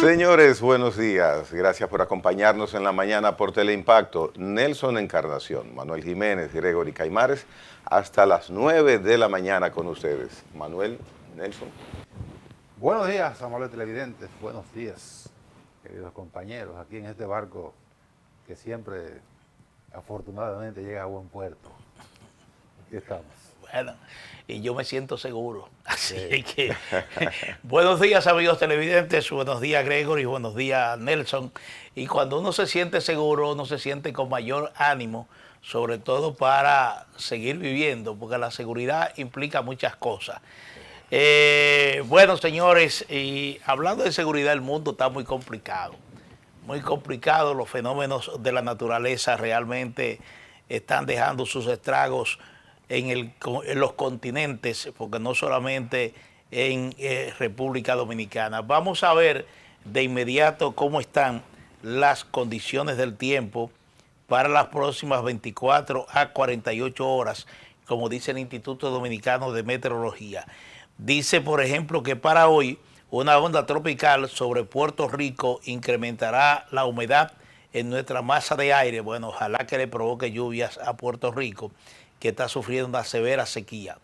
Señores, buenos días. Gracias por acompañarnos en la mañana por Teleimpacto. Nelson Encarnación, Manuel Jiménez, Gregory Caimares, hasta las 9 de la mañana con ustedes. Manuel, Nelson. Buenos días, amables televidentes. Buenos días, queridos compañeros, aquí en este barco que siempre, afortunadamente, llega a buen puerto. Aquí estamos. Bueno, y yo me siento seguro. Así Sí. que, buenos días, amigos televidentes, buenos días, Gregory, buenos días, Nelson. Y cuando uno se siente seguro, uno se siente con mayor ánimo, sobre todo para seguir viviendo, porque la seguridad implica muchas cosas. Bueno, señores, y hablando de seguridad, el mundo está muy complicado. Muy complicado, los fenómenos de la naturaleza realmente están dejando sus estragos en los continentes, porque no solamente en República Dominicana. Vamos a ver de inmediato cómo están las condiciones del tiempo para las próximas 24 a 48 horas, como dice el Instituto Dominicano de Meteorología. Dice, por ejemplo, que para hoy una onda tropical sobre Puerto Rico incrementará la humedad en nuestra masa de aire. Bueno, ojalá que le provoque lluvias a Puerto Rico, que está sufriendo una severa sequía.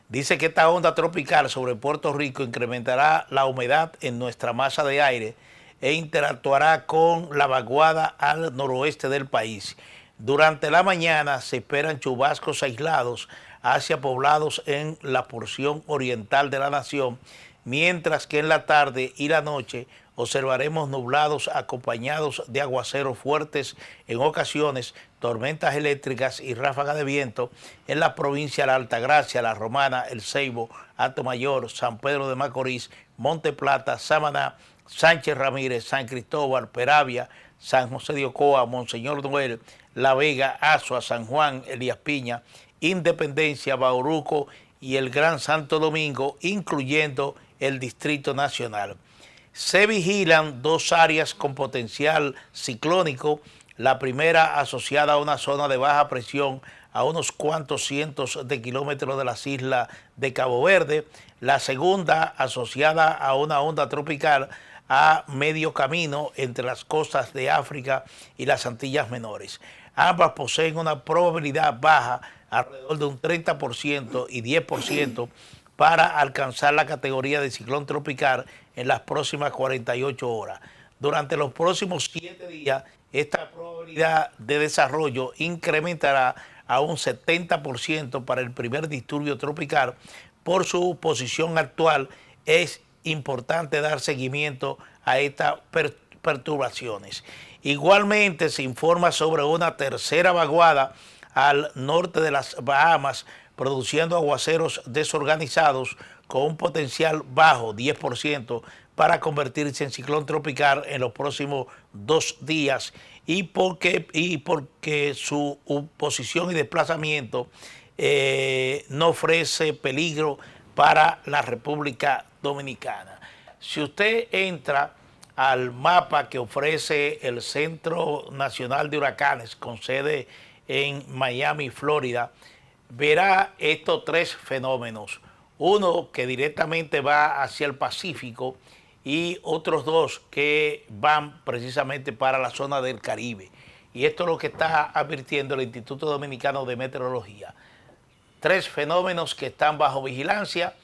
Dice que esta onda tropical sobre Puerto Rico incrementará la humedad en nuestra masa de aire e interactuará con la vaguada al noroeste del país. Durante la mañana se esperan chubascos aislados hacia poblados en la porción oriental de la nación, mientras que en la tarde y la noche observaremos nublados acompañados de aguaceros fuertes, en ocasiones tormentas eléctricas y ráfagas de viento en la provincia de la Altagracia, La Romana, El Ceibo, Atomayor, San Pedro de Macorís, Monte Plata, Samaná, Sánchez Ramírez, San Cristóbal, Peravia, San José de Ocoa, Monseñor Noel, La Vega, Azua, San Juan, Elías Piña, Independencia, Bauruco y el Gran Santo Domingo, incluyendo el Distrito Nacional. Se vigilan dos áreas con potencial ciclónico, la primera asociada a una zona de baja presión a unos cuantos cientos de kilómetros de las islas de Cabo Verde, la segunda asociada a una onda tropical a medio camino entre las costas de África y las Antillas Menores. Ambas poseen una probabilidad baja, alrededor de un 30% y 10%, para alcanzar la categoría de ciclón tropical en las próximas 48 horas. Durante los próximos 7 días, esta probabilidad de desarrollo incrementará a un 70% para el primer disturbio tropical. Por su posición actual, es importante dar seguimiento a estas perturbaciones. Igualmente se informa sobre una tercera vaguada al norte de las Bahamas, produciendo aguaceros desorganizados con un potencial bajo, 10%, para convertirse en ciclón tropical en los próximos 2 días, y porque su posición y desplazamiento no ofrece peligro para la República Dominicana. Si usted entra al mapa que ofrece el Centro Nacional de Huracanes, con sede en Miami, Florida, verá estos 3 fenómenos. Uno que directamente va hacia el Pacífico y otros 2 que van precisamente para la zona del Caribe. Y esto es lo que está advirtiendo el Instituto Dominicano de Meteorología. 3 fenómenos que están bajo vigilancia.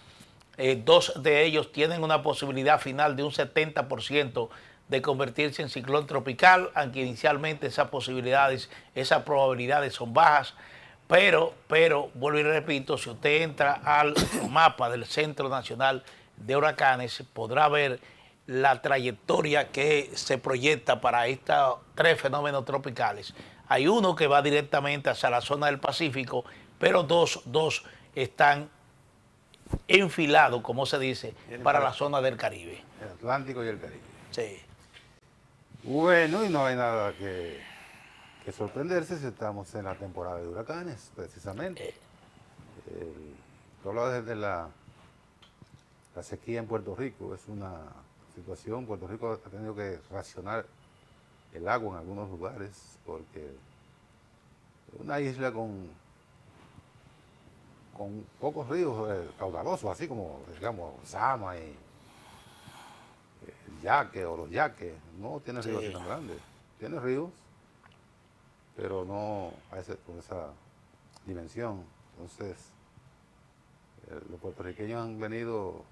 2 de ellos tienen una posibilidad final de un 70% de convertirse en ciclón tropical, aunque inicialmente esas probabilidades son bajas. Pero, vuelvo y repito, si usted entra al mapa del Centro Nacional de Huracanes, podrá ver la trayectoria que se proyecta para estos 3 fenómenos tropicales. Hay uno que va directamente hacia la zona del Pacífico, pero dos están enfilados, como se dice, para la zona del Caribe. El Atlántico y el Caribe. Sí. Bueno, y no hay nada que sorprenderse si estamos en la temporada de huracanes, precisamente. Tú hablas de la sequía en Puerto Rico, es una situación. Puerto Rico ha tenido que racionar el agua en algunos lugares, porque es una isla con pocos ríos caudalosos, así como, digamos, Sama y el yaque o los yaques, no tiene ríos así Sí. tan grandes. Tiene ríos, pero no con esa dimensión. Entonces, los puertorriqueños han venido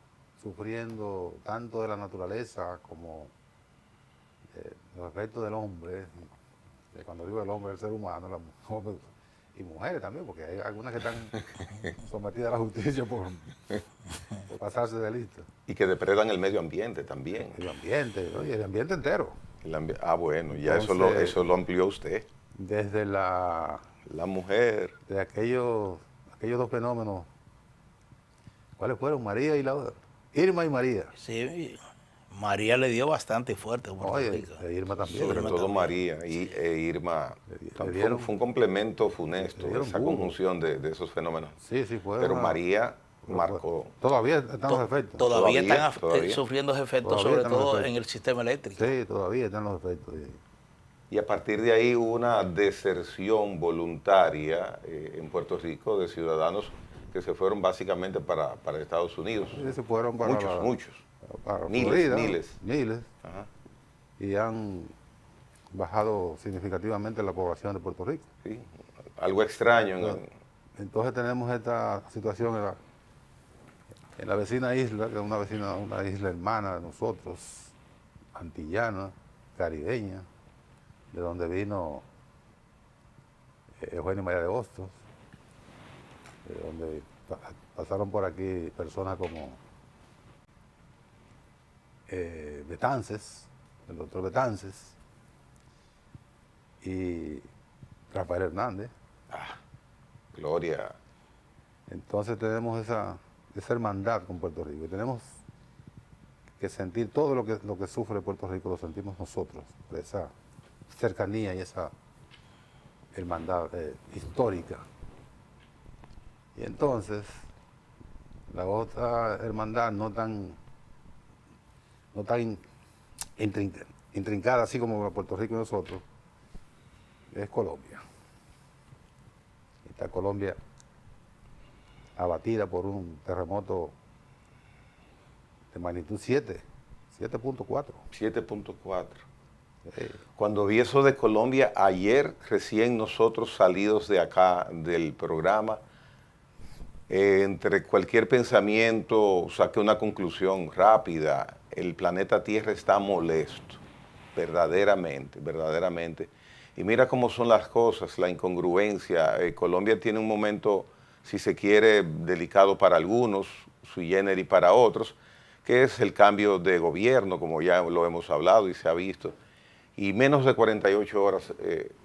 sufriendo tanto de la naturaleza como de los efectos del hombre. Cuando digo el hombre, el ser humano, hombres y mujeres también, porque hay algunas que están sometidas a la justicia por pasarse de listo. Y que depredan el medio ambiente también. El ambiente, oye, el ambiente entero. Bueno, ya Entonces, eso lo amplió usted. Desde La mujer. de aquellos dos fenómenos, ¿cuáles fueron? María y la otra. Irma y María. Sí, María le dio bastante fuerte a Puerto Oye, Rico. Irma también. Sobre Irma todo también. María e Irma. le dieron- Fue un complemento funesto, le dieron esa duro. conjunción de esos fenómenos. Sí, fue Pero una- María marcó. Todavía están los efectos. Todavía Todavía, están todavía. sufriendo los efectos, Todavía sobre están los todo efectos. en el sistema eléctrico. Sí, todavía están los efectos. Y a partir de ahí hubo una deserción voluntaria en Puerto Rico de ciudadanos que se fueron básicamente para Estados Unidos. Y se fueron para Muchos. para Miles, Florida, miles. Ajá. y han bajado significativamente la población de Puerto Rico. Sí. Algo extraño. Entonces tenemos esta situación en la vecina isla, que es una isla hermana de nosotros, antillana, caribeña, de donde vino Eugenio María de Hostos, de donde pasaron por aquí personas como Betances, el doctor Betances, y Rafael Hernández. Gloria. Entonces tenemos esa hermandad con Puerto Rico y tenemos que sentir todo lo que sufre Puerto Rico, lo sentimos nosotros, por esa cercanía y esa hermandad histórica. Y entonces, la otra hermandad no tan intrincada así como Puerto Rico y nosotros, es Colombia. Está Colombia abatida por un terremoto de magnitud 7.4. 7.4. Sí. Cuando vi eso de Colombia, ayer recién nosotros salidos de acá del programa, entre cualquier pensamiento saqué una conclusión rápida. El planeta Tierra está molesto, verdaderamente, verdaderamente. Y mira cómo son las cosas, la incongruencia. Colombia tiene un momento, si se quiere, delicado para algunos, sui generis para otros, que es el cambio de gobierno, como ya lo hemos hablado y se ha visto. Y menos de 48 horas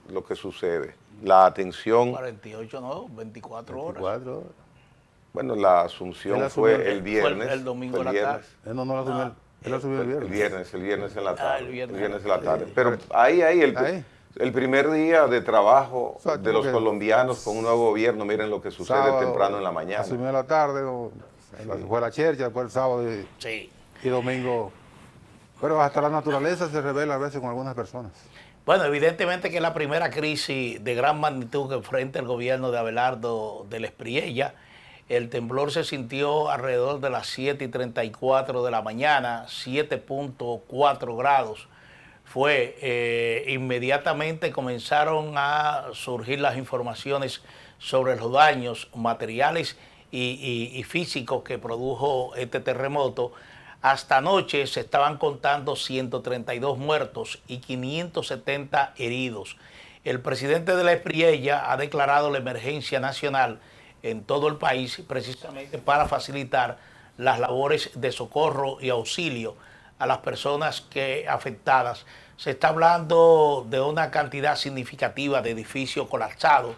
lo que sucede. La atención, 48, no, 24 horas. 24 horas. bueno, la asunción Él asumió fue el viernes. Fue el domingo fue de la tarde. Él no lo asumió, él lo asumió el viernes. El viernes en la tarde. el viernes. en la tarde. Pero ahí Ahí. el primer día de trabajo Exacto, de los porque colombianos con un nuevo gobierno, miren lo que sucede Sábado, temprano en la mañana. Asumió en la tarde, fue a la chercha, después el sábado Sí. y domingo. Pero hasta la naturaleza se revela a veces con algunas personas. Bueno, evidentemente que es la primera crisis de gran magnitud que enfrenta el gobierno de Abelardo del Espriella. El temblor se sintió alrededor de las 7:34 de la mañana, 7.4 grados. Inmediatamente comenzaron a surgir las informaciones sobre los daños materiales y físicos que produjo este terremoto. Hasta anoche se estaban contando 132 muertos y 570 heridos. El presidente de la Espriella ha declarado la emergencia nacional en todo el país precisamente para facilitar las labores de socorro y auxilio a las personas afectadas. Se está hablando de una cantidad significativa de edificios colapsados.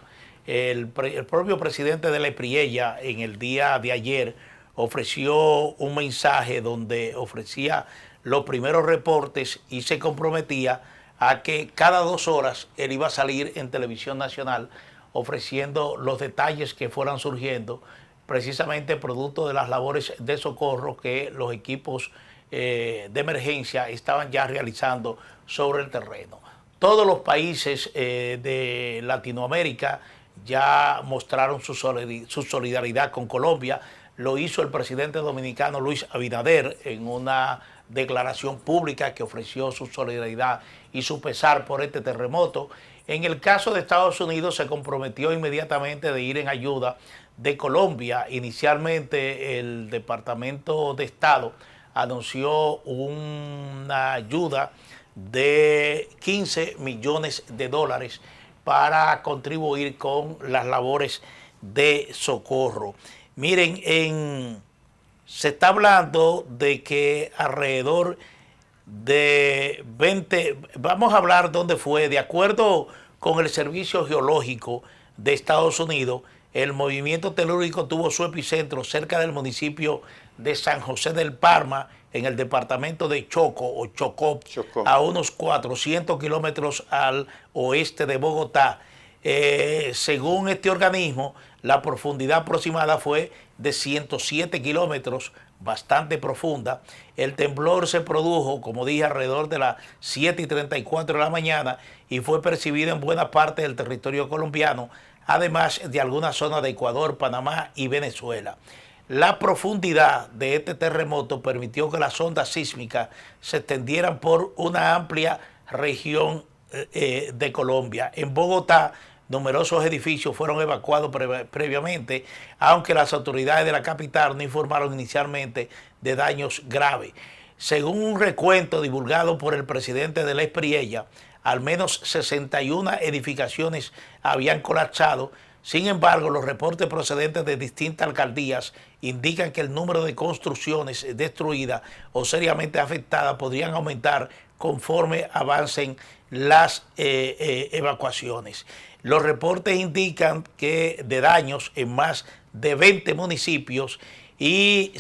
El propio presidente de la Espriella en el día de ayer ofreció un mensaje donde ofrecía los primeros reportes y se comprometía a que cada 2 horas él iba a salir en televisión nacional ofreciendo los detalles que fueran surgiendo, precisamente producto de las labores de socorro que los equipos de emergencia estaban ya realizando sobre el terreno. Todos los países de Latinoamérica ya mostraron su solidaridad con Colombia. lo hizo el presidente dominicano Luis Abinader en una declaración pública que ofreció su solidaridad y su pesar por este terremoto. En el caso de Estados Unidos se comprometió inmediatamente de ir en ayuda de Colombia. Inicialmente el Departamento de Estado anunció una ayuda de 15 millones de dólares para contribuir con las labores de socorro. Miren, se está hablando de que alrededor de 20, vamos a hablar dónde fue, de acuerdo con el Servicio Geológico de Estados Unidos, el movimiento telúrico tuvo su epicentro cerca del municipio de San José del Parma, en el departamento de Chocó, a unos 400 kilómetros al oeste de Bogotá. Según este organismo, la profundidad aproximada fue de 107 kilómetros, bastante profunda. El temblor se produjo, como dije, alrededor de las 7:34 de la mañana y fue percibido en buena parte del territorio colombiano, además de algunas zonas de Ecuador, Panamá y Venezuela. La profundidad de este terremoto permitió que las ondas sísmicas se extendieran por una amplia región de Colombia. En Bogotá, numerosos edificios fueron evacuados previamente, aunque las autoridades de la capital no informaron inicialmente de daños graves. Según un recuento divulgado por el presidente de la Espriella, al menos 61 edificaciones habían colapsado. Sin embargo, los reportes procedentes de distintas alcaldías indican que el número de construcciones destruidas o seriamente afectadas podrían aumentar conforme avancen las evacuaciones. Los reportes indican que de daños en más de 20 municipios y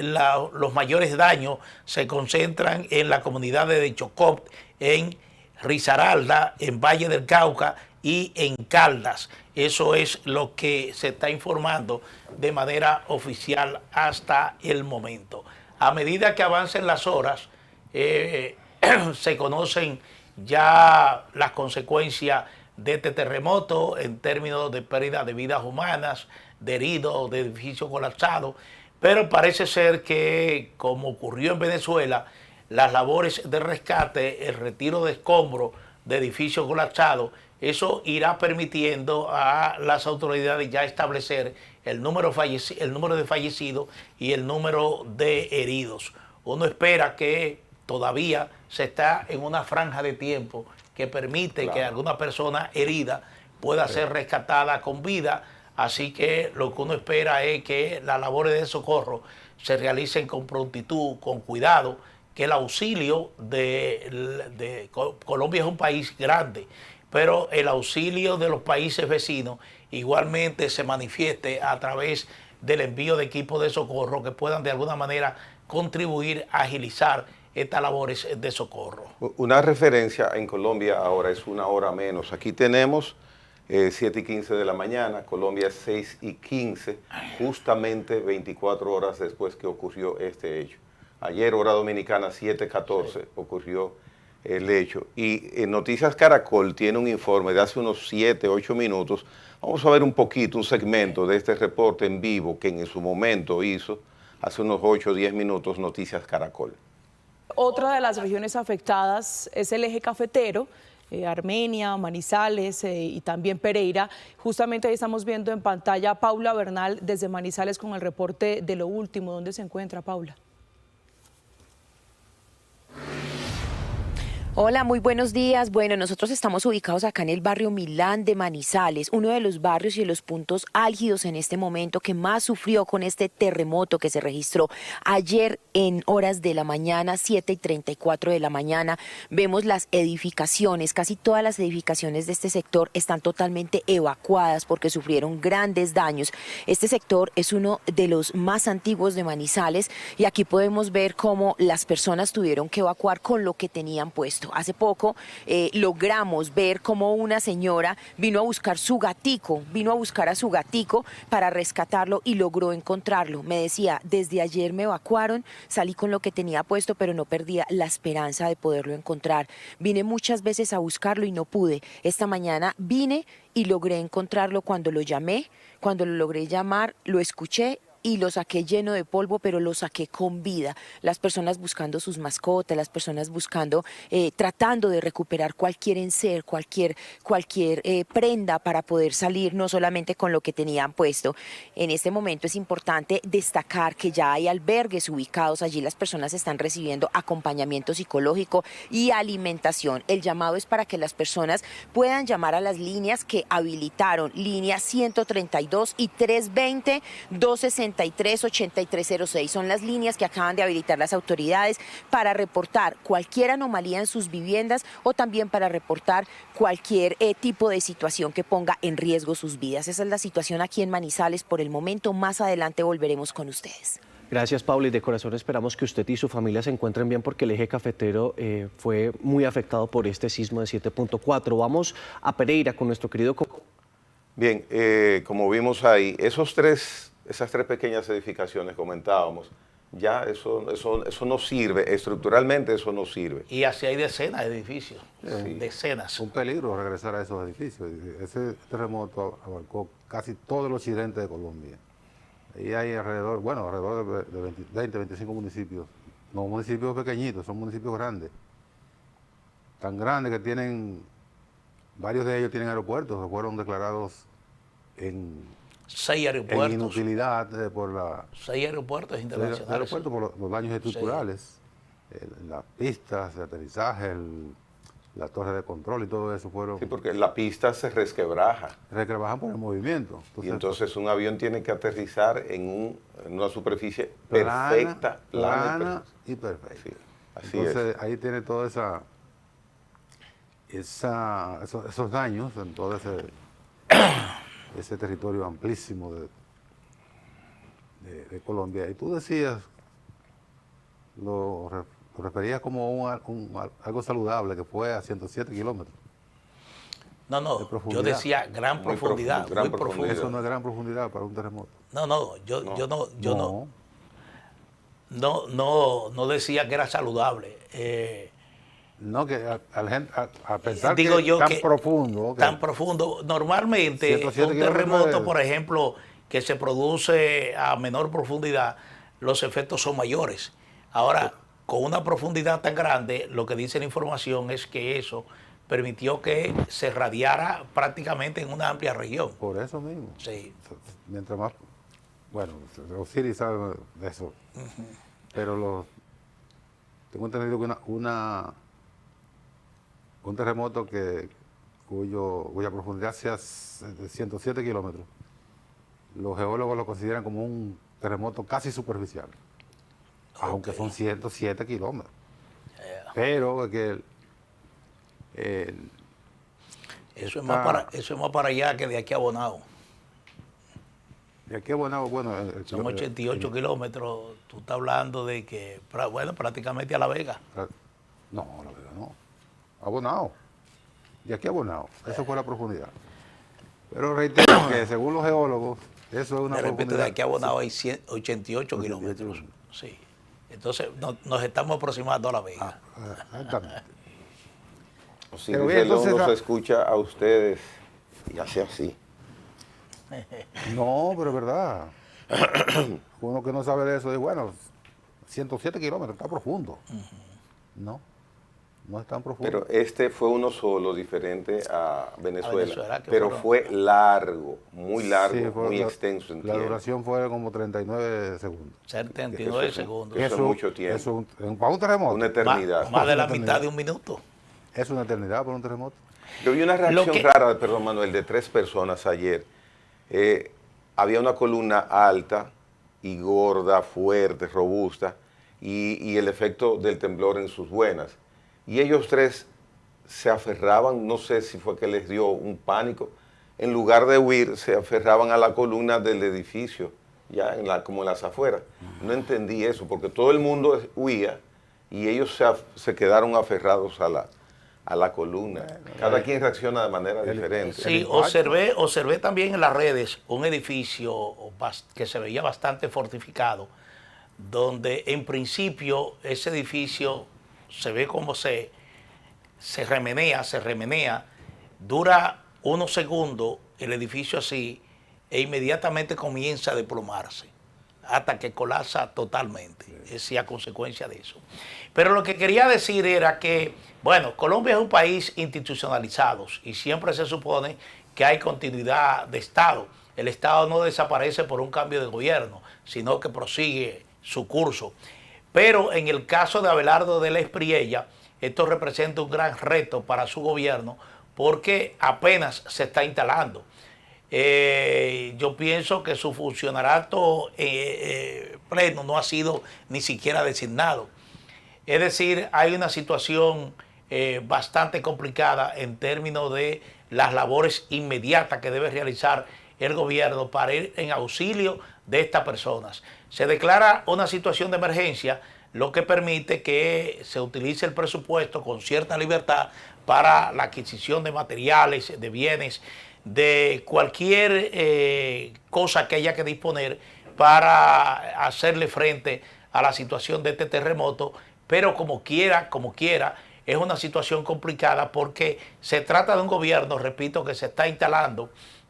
los mayores daños se concentran en la comunidad de Chocó, en Risaralda, en Valle del Cauca y en Caldas. Eso es lo que se está informando de manera oficial hasta el momento. A medida que avancen las horas, se conocen ya las consecuencias de este terremoto en términos de pérdida de vidas humanas, de heridos, de edificios colapsados, pero parece ser que, como ocurrió en Venezuela, las labores de rescate, el retiro de escombros de edificios colapsados, eso irá permitiendo a las autoridades ya establecer el número de fallecidos y el número de heridos. Uno espera que todavía se está en una franja de tiempo que permite que alguna persona herida pueda ser rescatada con vida, así que lo que uno espera es que las labores de socorro se realicen con prontitud, con cuidado, que el auxilio de Colombia es un país grande, pero el auxilio de los países vecinos igualmente se manifieste a través del envío de equipos de socorro que puedan de alguna manera contribuir a agilizar estas labores de socorro. Una referencia, en Colombia ahora es 1 hora menos. Aquí tenemos 7:15 de la mañana, Colombia es 6:15, justamente 24 horas después que ocurrió este hecho. Ayer, hora dominicana, 7:14, ocurrió el hecho. Y en Noticias Caracol tiene un informe de hace unos 7, 8 minutos. Vamos a ver un poquito, un segmento de este reporte en vivo que en su momento hizo, hace unos 8 o 10 minutos, Noticias Caracol. Otra de las regiones afectadas es el eje cafetero, Armenia, Manizales y también Pereira. Justamente ahí estamos viendo en pantalla a Paula Bernal desde Manizales con el reporte de lo último. ¿Dónde se encuentra, Paula? Hola, muy buenos días. Bueno, nosotros estamos ubicados acá en el barrio Milán de Manizales, uno de los barrios y de los puntos álgidos en este momento que más sufrió con este terremoto que se registró ayer en horas de la mañana, 7:34 de la mañana. Vemos las edificaciones, casi todas las edificaciones de este sector están totalmente evacuadas porque sufrieron grandes daños. Este sector es uno de los más antiguos de Manizales y aquí podemos ver cómo las personas tuvieron que evacuar con lo que tenían puesto. Hace poco logramos ver cómo una señora vino a buscar a su gatico para rescatarlo y logró encontrarlo. Me decía, desde ayer me evacuaron, salí con lo que tenía puesto, pero no perdía la esperanza de poderlo encontrar. Vine muchas veces a buscarlo y no pude. Esta mañana vine y logré encontrarlo cuando lo llamé. Cuando lo logré llamar, lo escuché y lo saqué lleno de polvo, pero lo saqué con vida. Las personas buscando sus mascotas, las personas buscando, tratando de recuperar cualquier enser, cualquier prenda para poder salir, no solamente con lo que tenían puesto. En este momento es importante destacar que ya hay albergues ubicados allí, las personas están recibiendo acompañamiento psicológico y alimentación. El llamado es para que las personas puedan llamar a las líneas que habilitaron, línea 132 y 320-263-8306. Son las líneas que acaban de habilitar las autoridades para reportar cualquier anomalía en sus viviendas o también para reportar cualquier tipo de situación que ponga en riesgo sus vidas. Esa es la situación aquí en Manizales por el momento. Más adelante volveremos con ustedes. Gracias, Paula, y de corazón esperamos que usted y su familia se encuentren bien porque el eje cafetero fue muy afectado por este sismo de 7.4. Vamos a Pereira con nuestro querido... Bien, como vimos ahí, esas tres pequeñas edificaciones comentábamos, ya eso no sirve, estructuralmente eso no sirve. Y así hay decenas de edificios, decenas. Un peligro regresar a esos edificios. Ese terremoto abarcó casi todo el occidente de Colombia. Ahí hay alrededor de 20, 25 municipios. No municipios pequeñitos, son municipios grandes. Tan grandes que tienen, varios de ellos tienen aeropuertos que fueron declarados en 6 aeropuertos. En inutilidad por la... 6 aeropuertos internacionales. Aeropuertos por los daños estructurales. Las pistas de aterrizaje, la torre de control y todo eso fueron... Sí, porque la pista se resquebraja. Resquebrajan por el movimiento. Y entonces un avión tiene que aterrizar en una superficie perfecta, plana y perfecta. Sí, así entonces es. Ahí tiene toda esos daños en todo ese territorio amplísimo de Colombia. Y tú decías, lo referías como algo saludable, que fue a 107 kilómetros. No, yo decía gran profundidad, muy profundidad. Eso no es gran profundidad para un terremoto. No decía que era saludable. No, que a pensar digo que yo tan que profundo. Okay. Tan profundo. Normalmente un terremoto, por ejemplo, que se produce a menor profundidad, los efectos son mayores. Ahora, con una profundidad tan grande, lo que dice la información es que eso permitió que se radiara prácticamente en una amplia región. Por eso mismo. Sí. Mientras más... Bueno, Osiris sabe de eso. Pero tengo entendido que un terremoto cuya profundidad sea de 107 kilómetros, los geólogos lo consideran como un terremoto casi superficial, aunque son 107 kilómetros. Pero que eso es más para allá que de aquí a Bonao. De aquí a Bonao, bueno... Son 88 kilómetros, tú estás hablando de que, bueno, prácticamente a La Vega. No, La Vega no. A Bonao. De aquí a Bonao. Esa fue la profundidad. Pero reitero que según los geólogos, eso es una de repente profundidad... de aquí a Bonao hay 88 kilómetros. Sí. Entonces nos estamos aproximando a La Vega. Exactamente. Si uno se escucha a ustedes y hace así. No, pero es verdad. Uno que no sabe de eso dice, bueno, 107 kilómetros, está profundo. No es tan profundo. Pero fue uno solo, diferente a Venezuela, pero fueron... fue largo, muy largo, sí, muy extenso en tiempo. La duración fue como 39 segundos. 79 segundos. Eso es mucho tiempo. Para un terremoto. Una eternidad. Más de la mitad de un minuto. Es una eternidad para un terremoto. Yo vi una reacción rara, perdón Manuel, de 3 personas ayer. Había una columna alta y gorda, fuerte, robusta, y el efecto del temblor en sus buenas. Y ellos 3 se aferraban, no sé si fue que les dio un pánico, en lugar de huir, se aferraban a la columna del edificio, ya como en las afueras. No entendí eso, porque todo el mundo huía y ellos se quedaron aferrados a la columna. Cada quien reacciona de manera diferente. Sí, observé también en las redes un edificio que se veía bastante fortificado, donde en principio ese edificio se ve como se remenea, dura unos segundos el edificio así e inmediatamente comienza a desplomarse. hasta que colapsa totalmente. Es a consecuencia de eso. Pero lo que quería decir era que, bueno, Colombia es un país institucionalizado y siempre se supone que hay continuidad de Estado. El Estado no desaparece por un cambio de gobierno, sino que prosigue su curso. Pero en el caso de Abelardo de la Espriella, esto representa un gran reto para su gobierno porque apenas se está instalando. Yo pienso que su funcionariado pleno no ha sido ni siquiera designado. Es decir, hay una situación bastante complicada en términos de las labores inmediatas que debe realizar el gobierno para ir en auxilio de estas personas. Se declara una situación de emergencia, lo que permite que se utilice el presupuesto con cierta libertad para la adquisición de materiales, de bienes, de cualquier cosa que haya que disponer para hacerle frente a la situación de este terremoto, pero como quiera, es una situación complicada porque se trata de un gobierno, repito, que se está instalando,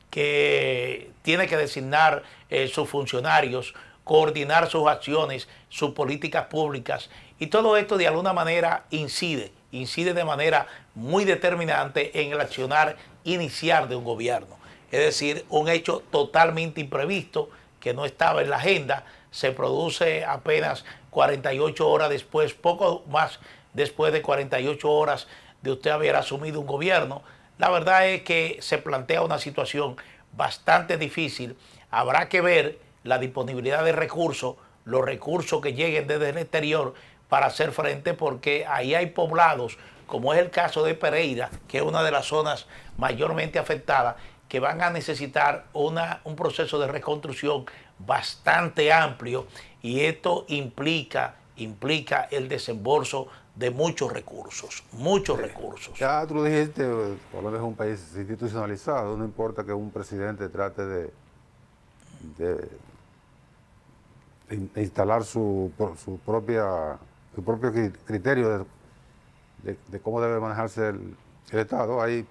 que tiene que designar sus funcionarios, coordinar sus acciones, sus políticas públicas, y todo esto de alguna manera incide de manera muy determinante en el accionar inicial de un gobierno. Es decir, un hecho totalmente imprevisto que no estaba en la agenda, se produce apenas 48 horas después, poco más después de 48 horas de usted haber asumido un gobierno. La verdad es que se plantea una situación bastante difícil. Habrá que ver la disponibilidad de recursos, los recursos que lleguen desde el exterior para hacer frente, porque ahí hay poblados, como es el caso de Pereira, que es una de las zonas mayormente afectadas, que van a necesitar un proceso de reconstrucción bastante amplio, y esto implica el desembolso de muchos recursos, Ya tú lo dijiste, Colombia es un país institucionalizado, no importa que un presidente trate de instalar su propio criterio de cómo debe manejarse el Estado. Hay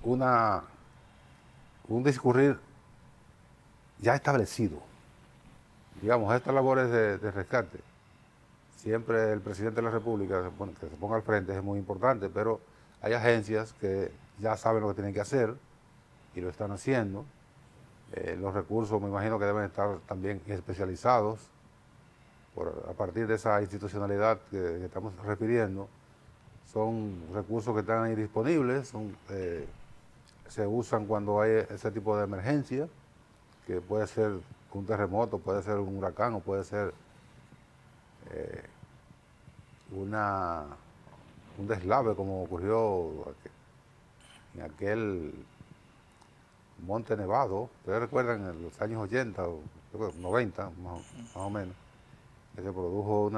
un discurrir ya establecido. Digamos, estas labores de rescate, siempre el presidente de la República que se ponga al frente es muy importante, pero hay agencias que ya saben lo que tienen que hacer y lo están haciendo. Los recursos me imagino que deben estar también especializados a partir de esa institucionalidad que estamos refiriendo. Son recursos que están ahí disponibles, se usan cuando hay ese tipo de emergencia, que puede ser un terremoto, puede ser un huracán o puede ser un deslave como ocurrió en aquel Monte Nevado. Ustedes recuerdan en los años 80 o 90 más o menos, que se produjo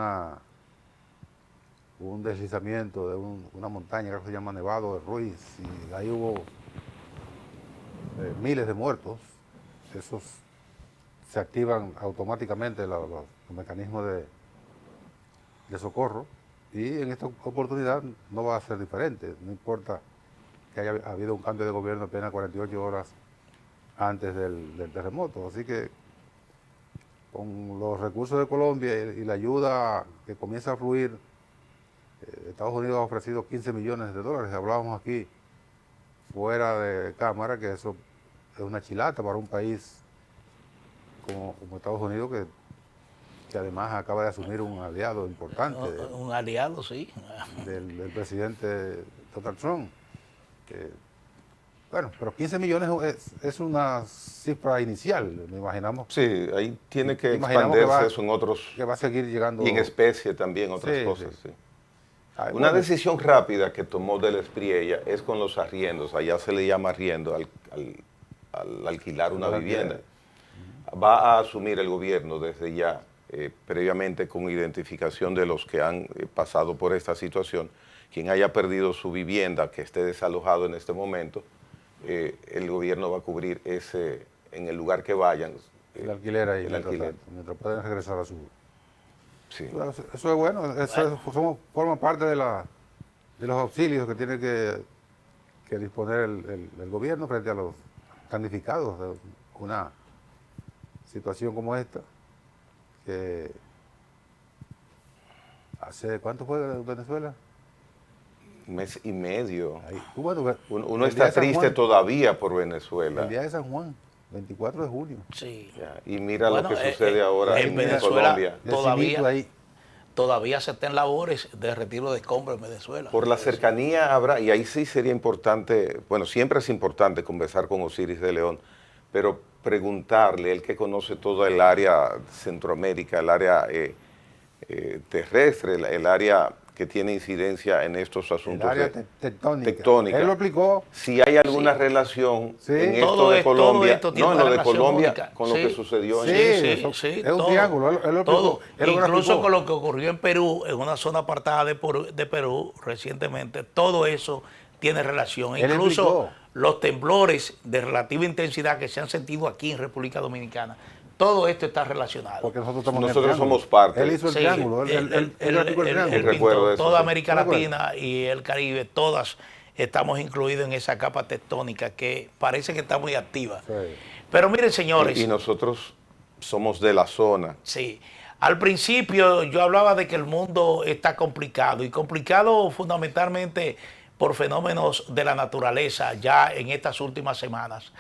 un deslizamiento de una montaña que se llama Nevado de Ruiz, y ahí hubo miles de muertos. Esos se activan automáticamente los mecanismos de socorro, y en esta oportunidad no va a ser diferente. No importa que haya habido un cambio de gobierno apenas 48 horas antes del terremoto. Así que con los recursos de Colombia y la ayuda que comienza a fluir, Estados Unidos ha ofrecido 15 millones de dólares. Hablábamos aquí fuera de cámara que eso es una chilata para un país como Estados Unidos, que además acaba de asumir un aliado importante. Un aliado, sí. Del presidente Donald Trump. Bueno, pero 15 millones es una cifra inicial, me imaginamos. Sí, ahí tiene que expandirse eso en otros. Que va a seguir llegando. Y en especie también, otras cosas, sí. Ay, Una bueno. decisión rápida que tomó de la Espriella es con los arriendos. Allá se le llama arriendo al alquilar una vivienda. Va a asumir el gobierno desde ya, previamente con identificación de los que han pasado por esta situación. Quien haya perdido su vivienda, que esté desalojado en este momento, el gobierno va a cubrir ese, en el lugar que vayan. El alquiler ahí, mientras pueden regresar a su... Sí. Eso es bueno, forma parte de los auxilios que tiene que disponer el gobierno frente a los damnificados de una situación como esta, que hace, ¿cuánto fue Venezuela? Un mes y medio. Ahí. Bueno, Uno el está día de San triste Juan, todavía por Venezuela. el día de San Juan, 24 de junio. Sí. Ya, y mira Bueno, lo que sucede ahora en en Venezuela Colombia. Decimito ahí. Todavía se están labores de retiro de escombros en Venezuela. Por la cercanía habrá, y ahí sí sería importante, bueno, siempre es importante conversar con Osiris de León, pero preguntarle, él que conoce toda el área Centroamérica, el área terrestre, el área que tiene incidencia en estos El asuntos área tectónica. Él lo explicó. si hay alguna relación Sí. en esto Todo de es- todo Colombia, esto tiene no, en una lo de relación Colombia única. con lo Sí. que sucedió Sí, en es un triángulo, él lo explicó, todo. él lo Incluso graficó. con lo que ocurrió en Perú, en una zona apartada de Perú recientemente, todo eso tiene relación. Él Incluso explicó. los temblores de relativa intensidad que se han sentido aquí en República Dominicana, todo esto está relacionado. Porque nosotros estamos en el Nosotros triángulo. somos parte. Él hizo el Sí, triángulo, él graficó el triángulo. él Recuerdo pintó eso, toda sí. América ¿Te acuerdas? Latina y el Caribe, todas estamos incluidos en esa capa tectónica que parece que está muy activa. Sí. Pero miren, señores, y nosotros somos de la zona. sí, al principio yo hablaba de que el mundo está complicado y complicado fundamentalmente por fenómenos de la naturaleza ya en estas últimas semanas.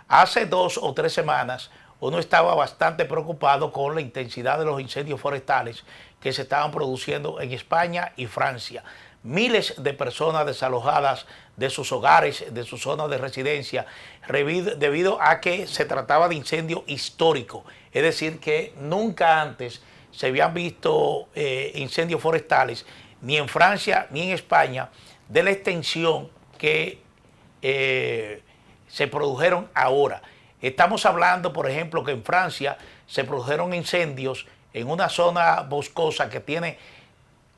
Hace 2 o 3 semanas uno estaba bastante preocupado con la intensidad de los incendios forestales que se estaban produciendo en España y Francia. Miles de personas desalojadas de sus hogares, de sus zonas de residencia, debido a que se trataba de incendio histórico. Es decir, que nunca antes se habían visto incendios forestales, ni en Francia ni en España, de la extensión que se produjeron ahora. Estamos hablando, por ejemplo, que en Francia se produjeron incendios en una zona boscosa que tiene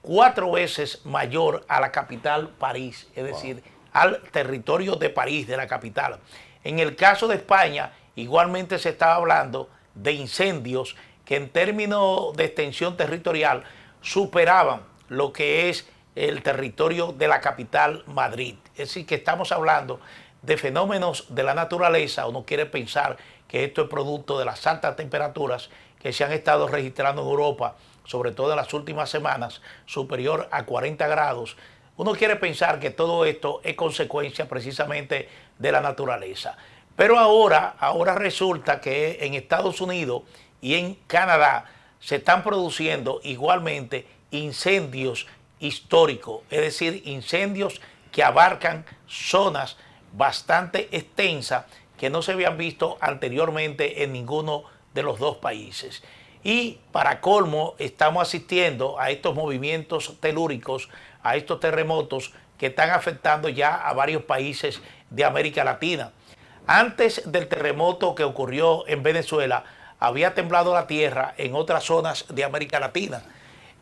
4 veces mayor a la capital París, es decir, al territorio de París, de la capital. En el caso de España, igualmente se estaba hablando de incendios que en términos de extensión territorial superaban lo que es el territorio de la capital Madrid. Es decir, que estamos hablando de fenómenos de la naturaleza. Uno quiere pensar que esto es producto de las altas temperaturas que se han estado registrando en Europa, sobre todo en las últimas semanas, superior a 40 grados. Uno quiere pensar que todo esto es consecuencia precisamente de la naturaleza. Pero ahora resulta que en Estados Unidos y en Canadá se están produciendo igualmente incendios históricos, es decir, incendios que abarcan zonas bastante extensas que no se habían visto anteriormente en ninguno de los dos países. Y para colmo estamos asistiendo a estos movimientos telúricos, a estos terremotos que están afectando ya a varios países de América Latina. Antes del terremoto que ocurrió en Venezuela, había temblado la tierra en otras zonas de América Latina.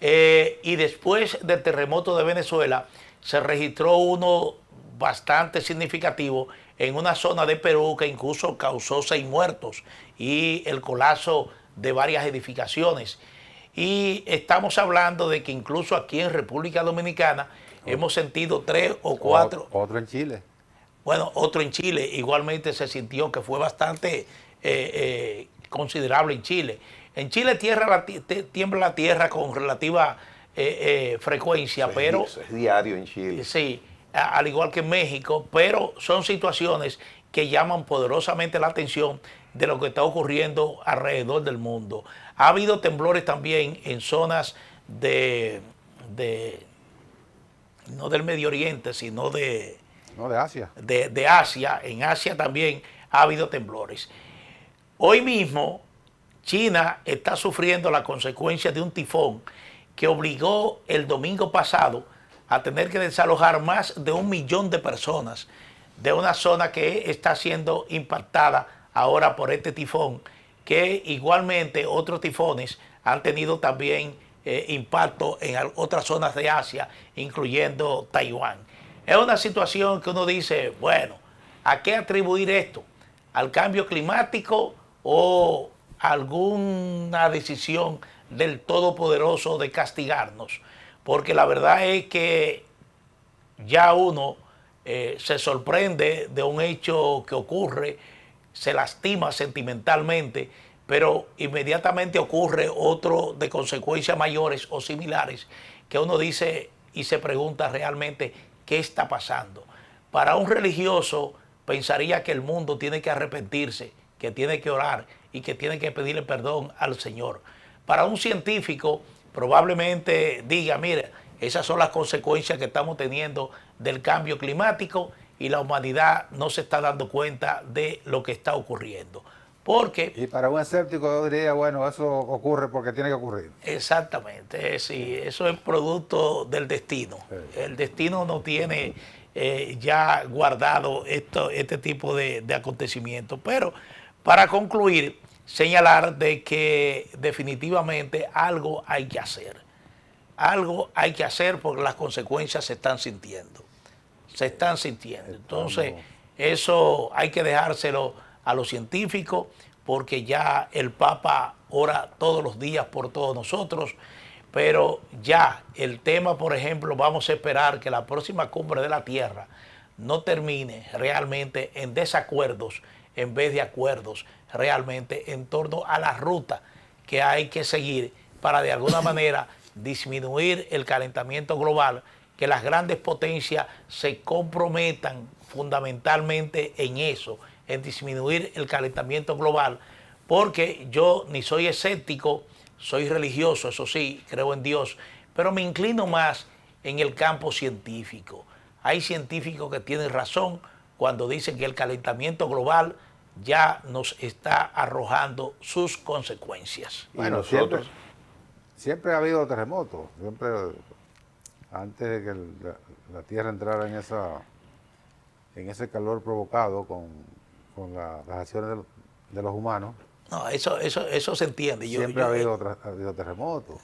Y después del terremoto de Venezuela, se registró uno bastante significativo en una zona de Perú que incluso causó 6 muertos y el colapso de varias edificaciones. Y estamos hablando de que incluso aquí en República Dominicana hemos sentido 3 o 4. Otro en Chile. Bueno, otro en Chile igualmente se sintió que fue bastante considerable en Chile. En Chile tiembla la tierra con relativa frecuencia, pero Eso es diario en Chile. sí, al igual que en México, pero son situaciones que llaman poderosamente la atención de lo que está ocurriendo alrededor del mundo. Ha habido temblores también en zonas no del Medio Oriente, sino No, de Asia. de Asia. En Asia también ha habido temblores. Hoy mismo China está sufriendo la consecuencia de un tifón que obligó el domingo pasado a tener que desalojar más de 1 millón de personas de una zona que está siendo impactada ahora por este tifón, que igualmente otros tifones han tenido también impacto en otras zonas de Asia, incluyendo Taiwán. Es una situación que uno dice, bueno, ¿a qué atribuir esto? ¿Al cambio climático o alguna decisión del Todopoderoso de castigarnos? Porque la verdad es que ya uno se sorprende de un hecho que ocurre, se lastima sentimentalmente, pero inmediatamente ocurre otro de consecuencias mayores o similares que uno dice y se pregunta realmente qué está pasando. Para un religioso pensaría que el mundo tiene que arrepentirse, que tiene que orar y que tiene que pedirle perdón al Señor. Para un científico probablemente diga, mira, esas son las consecuencias que estamos teniendo del cambio climático y la humanidad no se está dando cuenta de lo que está ocurriendo. Porque, y para un escéptico yo diría, bueno, eso ocurre porque tiene que ocurrir. exactamente, sí, eso es producto del destino. Sí. El destino no tiene ya guardado este tipo de acontecimientos. Pero para concluir, señalar de que definitivamente algo hay que hacer. Algo hay que hacer porque las consecuencias se están sintiendo. Se están sintiendo. Entonces, eso hay que dejárselo a los científicos, porque ya el Papa ora todos los días por todos nosotros, pero ya el tema, por ejemplo, vamos a esperar que la próxima cumbre de la Tierra no termine realmente en desacuerdos en vez de acuerdos, realmente en torno a la ruta que hay que seguir para de alguna manera disminuir el calentamiento global, que las grandes potencias se comprometan fundamentalmente en eso, en disminuir el calentamiento global, porque yo ni soy escéptico, soy religioso, eso sí, creo en Dios, pero me inclino más en el campo científico. Hay científicos que tienen razón cuando dicen que el calentamiento global ya nos está arrojando sus consecuencias. Bueno, nosotros siempre ha habido terremotos, siempre antes de que la Tierra entrara en ese calor provocado con las acciones de los humanos. No, eso se entiende. Siempre ha habido terremotos.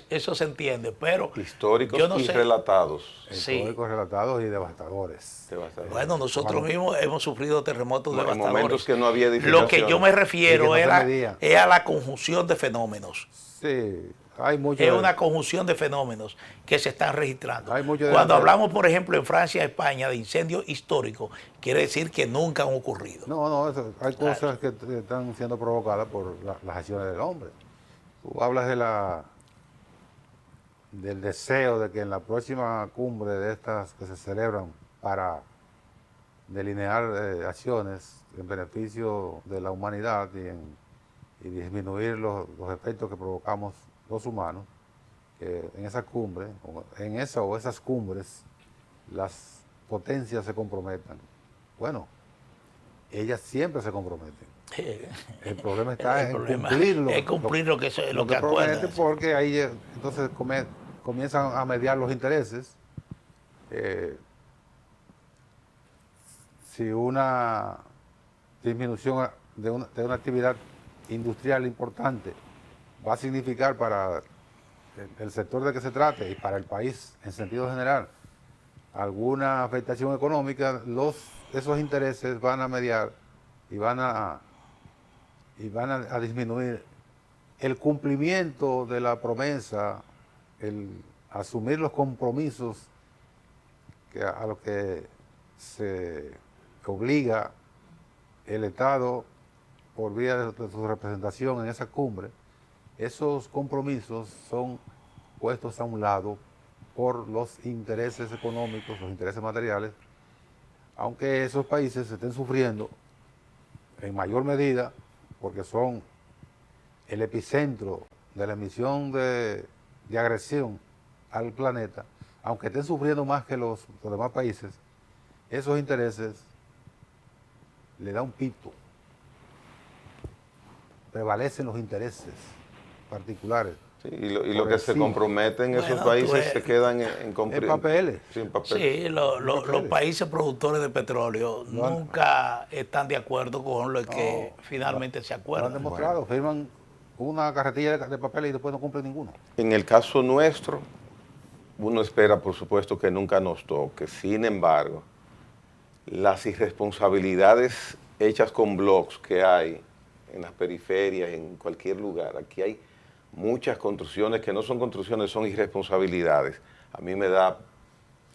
Eso se entiende, pero históricos yo no y sé. relatados. Sí. Históricos, relatados y devastadores. Bueno, nosotros mismos hemos sufrido terremotos En devastadores. momentos que no había edificaciones. Lo que yo me refiero Y que no se es medía. a la conjunción de fenómenos. Sí, hay mucho. Es una conjunción de fenómenos que se están registrando. Hay mucho de Cuando la- hablamos, por ejemplo, en Francia y España de incendios históricos, quiere decir que nunca han ocurrido. No, hay cosas que están siendo provocadas por las acciones del hombre. Tú hablas del deseo de que en la próxima cumbre de estas que se celebran para delinear acciones en beneficio de la humanidad y disminuir los efectos que provocamos los humanos, que en esa cumbre, en esa o esas cumbres, las potencias se comprometan. Bueno, ellas siempre se comprometen. El problema está El en problema cumplirlo. es cumplir lo que prometen, acuerdan. porque ahí entonces comienzan a mediar los intereses. Si una disminución de una actividad industrial importante va a significar para el sector de que se trate y para el país en sentido general alguna afectación económica, esos intereses van a mediar y van a disminuir el cumplimiento de la promesa, el asumir los compromisos a los que se obliga el Estado por vía de su representación en esa cumbre. Esos compromisos son puestos a un lado por los intereses económicos, los intereses materiales, aunque esos países estén sufriendo en mayor medida porque son el epicentro de la emisión de agresión al planeta, aunque estén sufriendo más que los demás países, esos intereses le da un pito. Prevalecen los intereses particulares. Sí, y lo que se encima. comprometen esos Bueno, países se quedan en En papeles. Sí, en papeles. Sí, los países productores de petróleo nunca están de acuerdo con lo que finalmente se Lo han acuerdan. demostrado, firman una carretilla de papeles y después no cumplen ninguno. En el caso nuestro, uno espera, por supuesto, que nunca nos toque. Sin embargo, las irresponsabilidades hechas con blogs que hay en las periferias, en cualquier lugar, aquí hay muchas construcciones que no son construcciones, son irresponsabilidades. A mí me da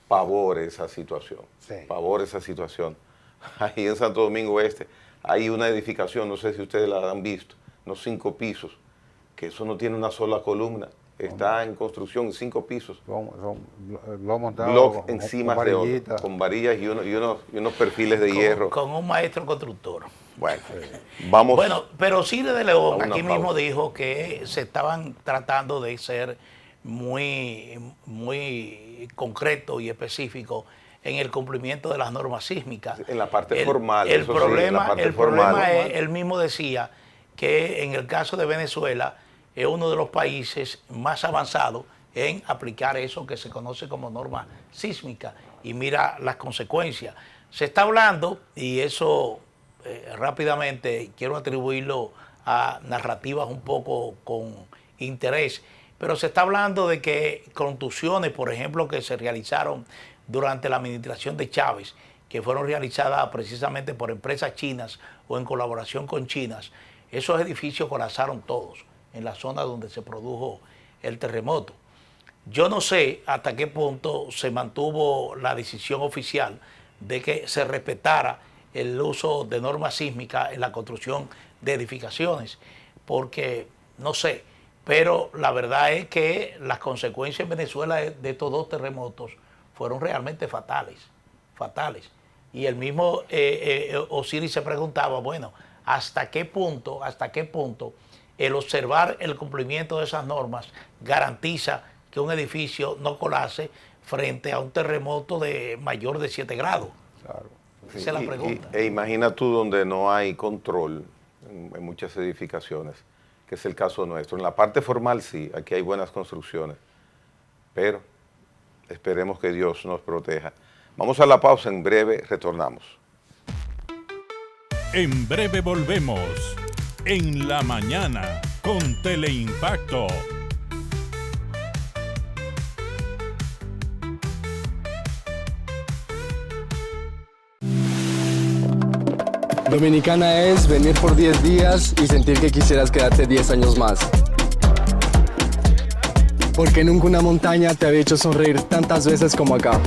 pavor esa situación, Sí. pavor esa situación. Ahí en Santo Domingo Este hay una edificación, no sé si ustedes la han visto, no 5 pisos, que eso no tiene una sola columna, está en construcción 5 pisos. Lo montado Block encima de otro, con varillas y unos perfiles de hierro. Con un maestro constructor. Bueno, vamos. Bueno, pero Cire de a León una aquí pausa. mismo dijo que se estaban tratando de ser muy concreto y específico en el cumplimiento de las normas sísmicas. En la parte formal. El eso sí, problema, en la parte el formal. problema es, él mismo decía que en el caso de Venezuela es uno de los países más avanzados en aplicar eso que se conoce como norma sísmica. Y mira las consecuencias. Se está hablando, y eso rápidamente quiero atribuirlo a narrativas un poco con interés, pero se está hablando de que contusiones, por ejemplo, que se realizaron durante la administración de Chávez, que fueron realizadas precisamente por empresas chinas o en colaboración con chinas, esos edificios colapsaron todos en la zona donde se produjo el terremoto. Yo no sé hasta qué punto se mantuvo la decisión oficial de que se respetara el uso de normas sísmicas en la construcción de edificaciones, porque no sé, pero la verdad es que las consecuencias en Venezuela de estos 2 terremotos fueron realmente fatales. Y el mismo Osiris se preguntaba, bueno, ¿hasta qué punto el observar el cumplimiento de esas normas garantiza que un edificio no colapse frente a un terremoto de mayor de 7 grados? Claro. Esa es la pregunta. E imagina tú donde no hay control en muchas edificaciones, que es el caso nuestro. En la parte formal sí, aquí hay buenas construcciones, pero esperemos que Dios nos proteja. Vamos a la pausa, en breve retornamos. En breve volvemos. En la mañana con Teleimpacto. Dominicana es venir por 10 días y sentir que quisieras quedarte 10 años más. Porque nunca una montaña te había hecho sonreír tantas veces como acá.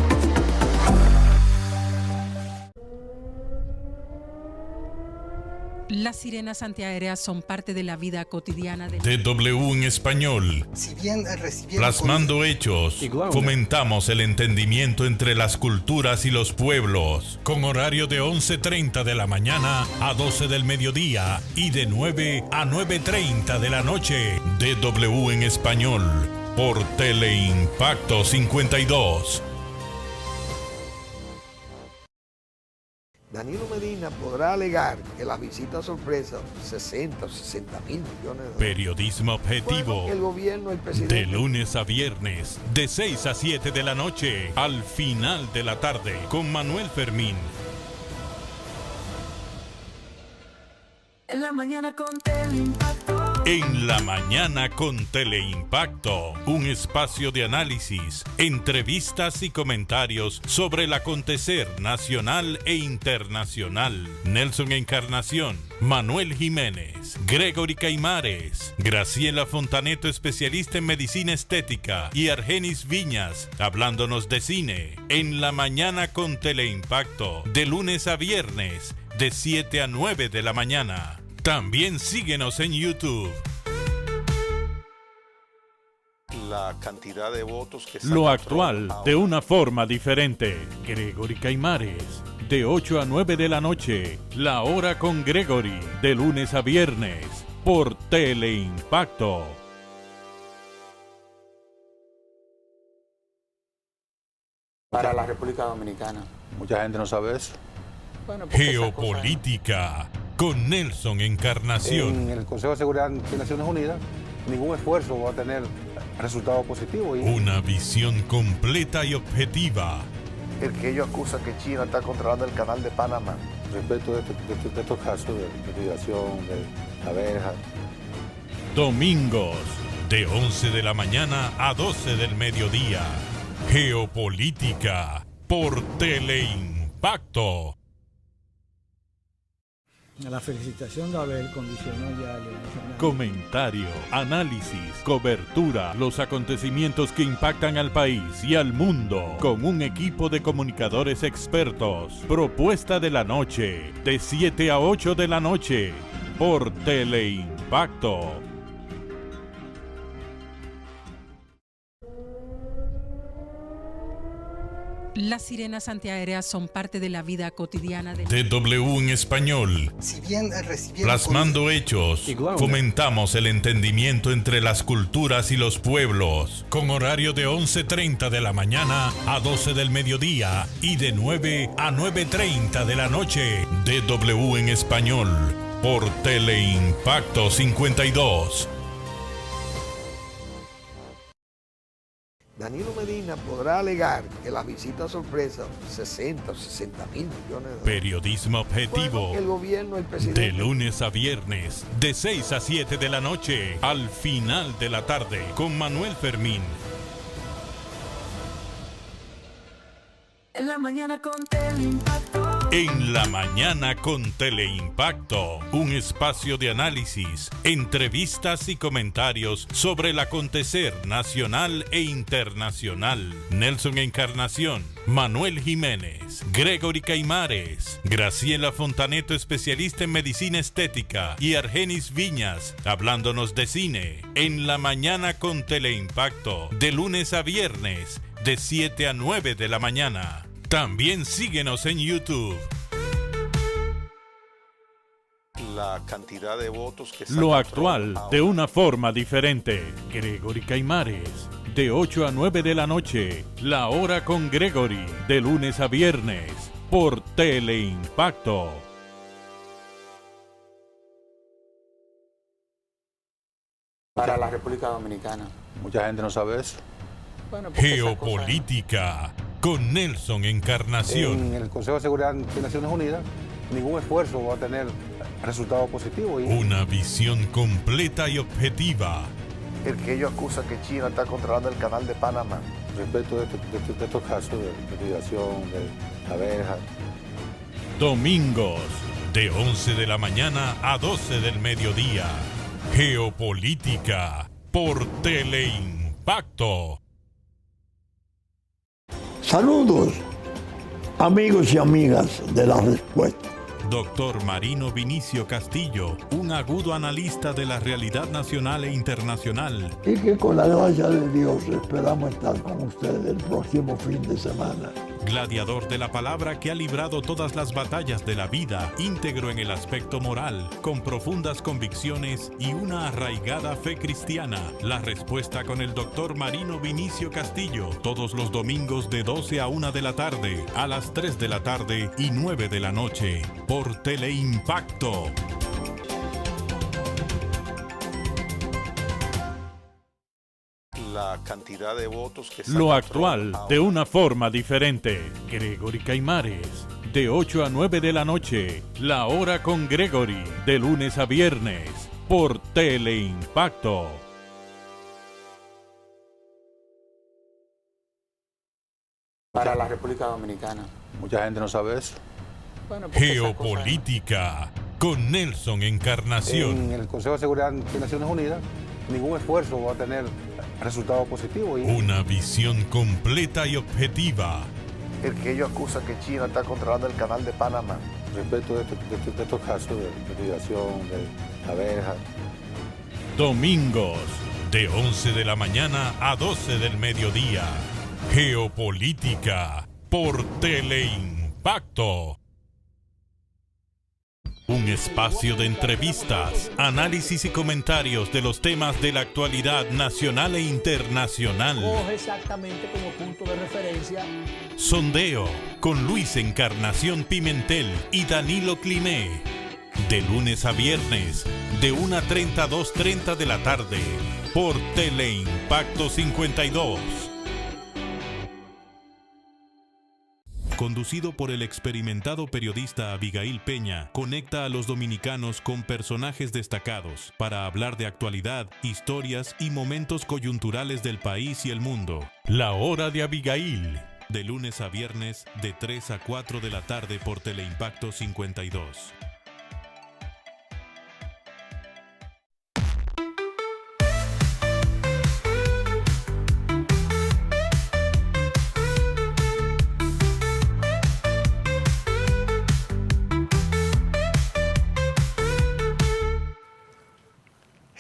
Las sirenas antiaéreas son parte de la vida cotidiana de DW en español. Plasmando hechos, fomentamos el entendimiento entre las culturas y los pueblos. Con horario de 11:30 de la mañana a 12 del mediodía y de 9 a 9:30 de la noche. DW en español por Teleimpacto 52. Danilo Medina podrá alegar que la visita sorpresa, 60 o 60 mil millones de dólares. Periodismo objetivo. El gobierno, el presidente. De lunes a viernes, de 6 a 7 de la noche, al final de la tarde, con Manuel Fermín. En la mañana con Teleimpacto. En la mañana con Teleimpacto, un espacio de análisis, entrevistas y comentarios sobre el acontecer nacional e internacional. Nelson Encarnación, Manuel Jiménez, Gregory Caimares, Graciela Fontaneto, especialista en medicina estética, y Argenis Viñas, hablándonos de cine. En la mañana con Teleimpacto, de lunes a viernes, de 7 a 9 de la mañana. También síguenos en YouTube. La cantidad de votos que Lo actual de una forma diferente. Gregory Caimares, de 8 a 9 de la noche. La hora con Gregory, de lunes a viernes, por Teleimpacto. Para la República Dominicana. Mucha gente no sabe eso. Bueno, Geopolítica con Nelson Encarnación. En el Consejo de Seguridad de Naciones Unidas, ningún esfuerzo va a tener resultado positivo. Una visión completa y objetiva. El que ellos acusan que China está controlando el canal de Panamá. Respecto de estos casos de investigación, de la verja. Domingos, de 11 de la mañana a 12 del mediodía. Geopolítica por Teleimpacto. La felicitación de Abel condicionó ya el emocional. Comentario, análisis, cobertura, los acontecimientos que impactan al país y al mundo, con un equipo de comunicadores expertos. Propuesta de la noche, de 7 a 8 de la noche, por Teleimpacto. Teleimpacto. Las sirenas antiaéreas son parte de la vida cotidiana de DW en español. Si bien Plasmando hechos, fomentamos el entendimiento entre las culturas y los pueblos. Con horario de 11:30 de la mañana a 12 del mediodía y de 9 a 9:30 de la noche. DW en español por Teleimpacto 52. Danilo Medina podrá alegar que las visitas sorpresa, 60 o 60 mil millones de dólares. Periodismo objetivo. Bueno, el gobierno, el presidente. De lunes a viernes, de 6 a 7 de la noche, al final de la tarde, con Manuel Fermín. En la mañana con Teleimpacto. En la mañana con Teleimpacto, un espacio de análisis, entrevistas y comentarios sobre el acontecer nacional e internacional. Nelson Encarnación, Manuel Jiménez, Gregory Caimares, Graciela Fontaneto, especialista en medicina estética, y Argenis Viñas, hablándonos de cine. En la mañana con Teleimpacto, de lunes a viernes, de 7 a 9 de la mañana. También síguenos en YouTube. La cantidad de votos que Lo actual de una forma diferente. Gregory Caimares, de 8 a 9 de la noche. La hora con Gregory, de lunes a viernes, por Teleimpacto. Para la República Dominicana. Mucha gente no sabe eso. Bueno, porque Geopolítica, con Nelson Encarnación. En el Consejo de Seguridad de Naciones Unidas, ningún esfuerzo va a tener resultado positivo. Una visión completa y objetiva. El que ellos acusan que China está controlando el canal de Panamá. Respecto de estos casos de migración, de abejas. Domingos, de 11 de la mañana a 12 del mediodía. Geopolítica, por Teleimpacto. Saludos, amigos y amigas de La Respuesta. Doctor Marino Vinicio Castillo, un agudo analista de la realidad nacional e internacional. Y que con la gracia de Dios esperamos estar con ustedes el próximo fin de semana. Gladiador de la palabra que ha librado todas las batallas de la vida, íntegro en el aspecto moral, con profundas convicciones y una arraigada fe cristiana. La Respuesta con el doctor Marino Vinicio Castillo, todos los domingos de 12 a 1 de la tarde, a las 3 de la tarde y 9 de la noche, por Teleimpacto. La cantidad de votos que Lo actual de una forma diferente. Gregory Caimares, de 8 a 9 de la noche. La hora con Gregory, de lunes a viernes, por Teleimpacto. Para la República Dominicana. Mucha gente no sabe eso. Bueno, porque Geopolítica, con Nelson Encarnación. En el Consejo de Seguridad de Naciones Unidas, ningún esfuerzo va a tener resultado positivo. Una visión completa y objetiva. El que ellos acusan que China está controlando el canal de Panamá. Respecto de estos casos de migración, de abejas. Domingos, de 11 de la mañana a 12 del mediodía. Geopolítica, por Teleimpacto. Un espacio de entrevistas, análisis y comentarios de los temas de la actualidad nacional e internacional. Coge exactamente como punto de referencia. Sondeo con Luis Encarnación Pimentel y Danilo Climé. De lunes a viernes, de 1:30 a 2:30 de la tarde, por Teleimpacto 52. Conducido por el experimentado periodista Abigail Peña, conecta a los dominicanos con personajes destacados para hablar de actualidad, historias y momentos coyunturales del país y el mundo. La hora de Abigail, de lunes a viernes, de 3 a 4 de la tarde por Teleimpacto 52.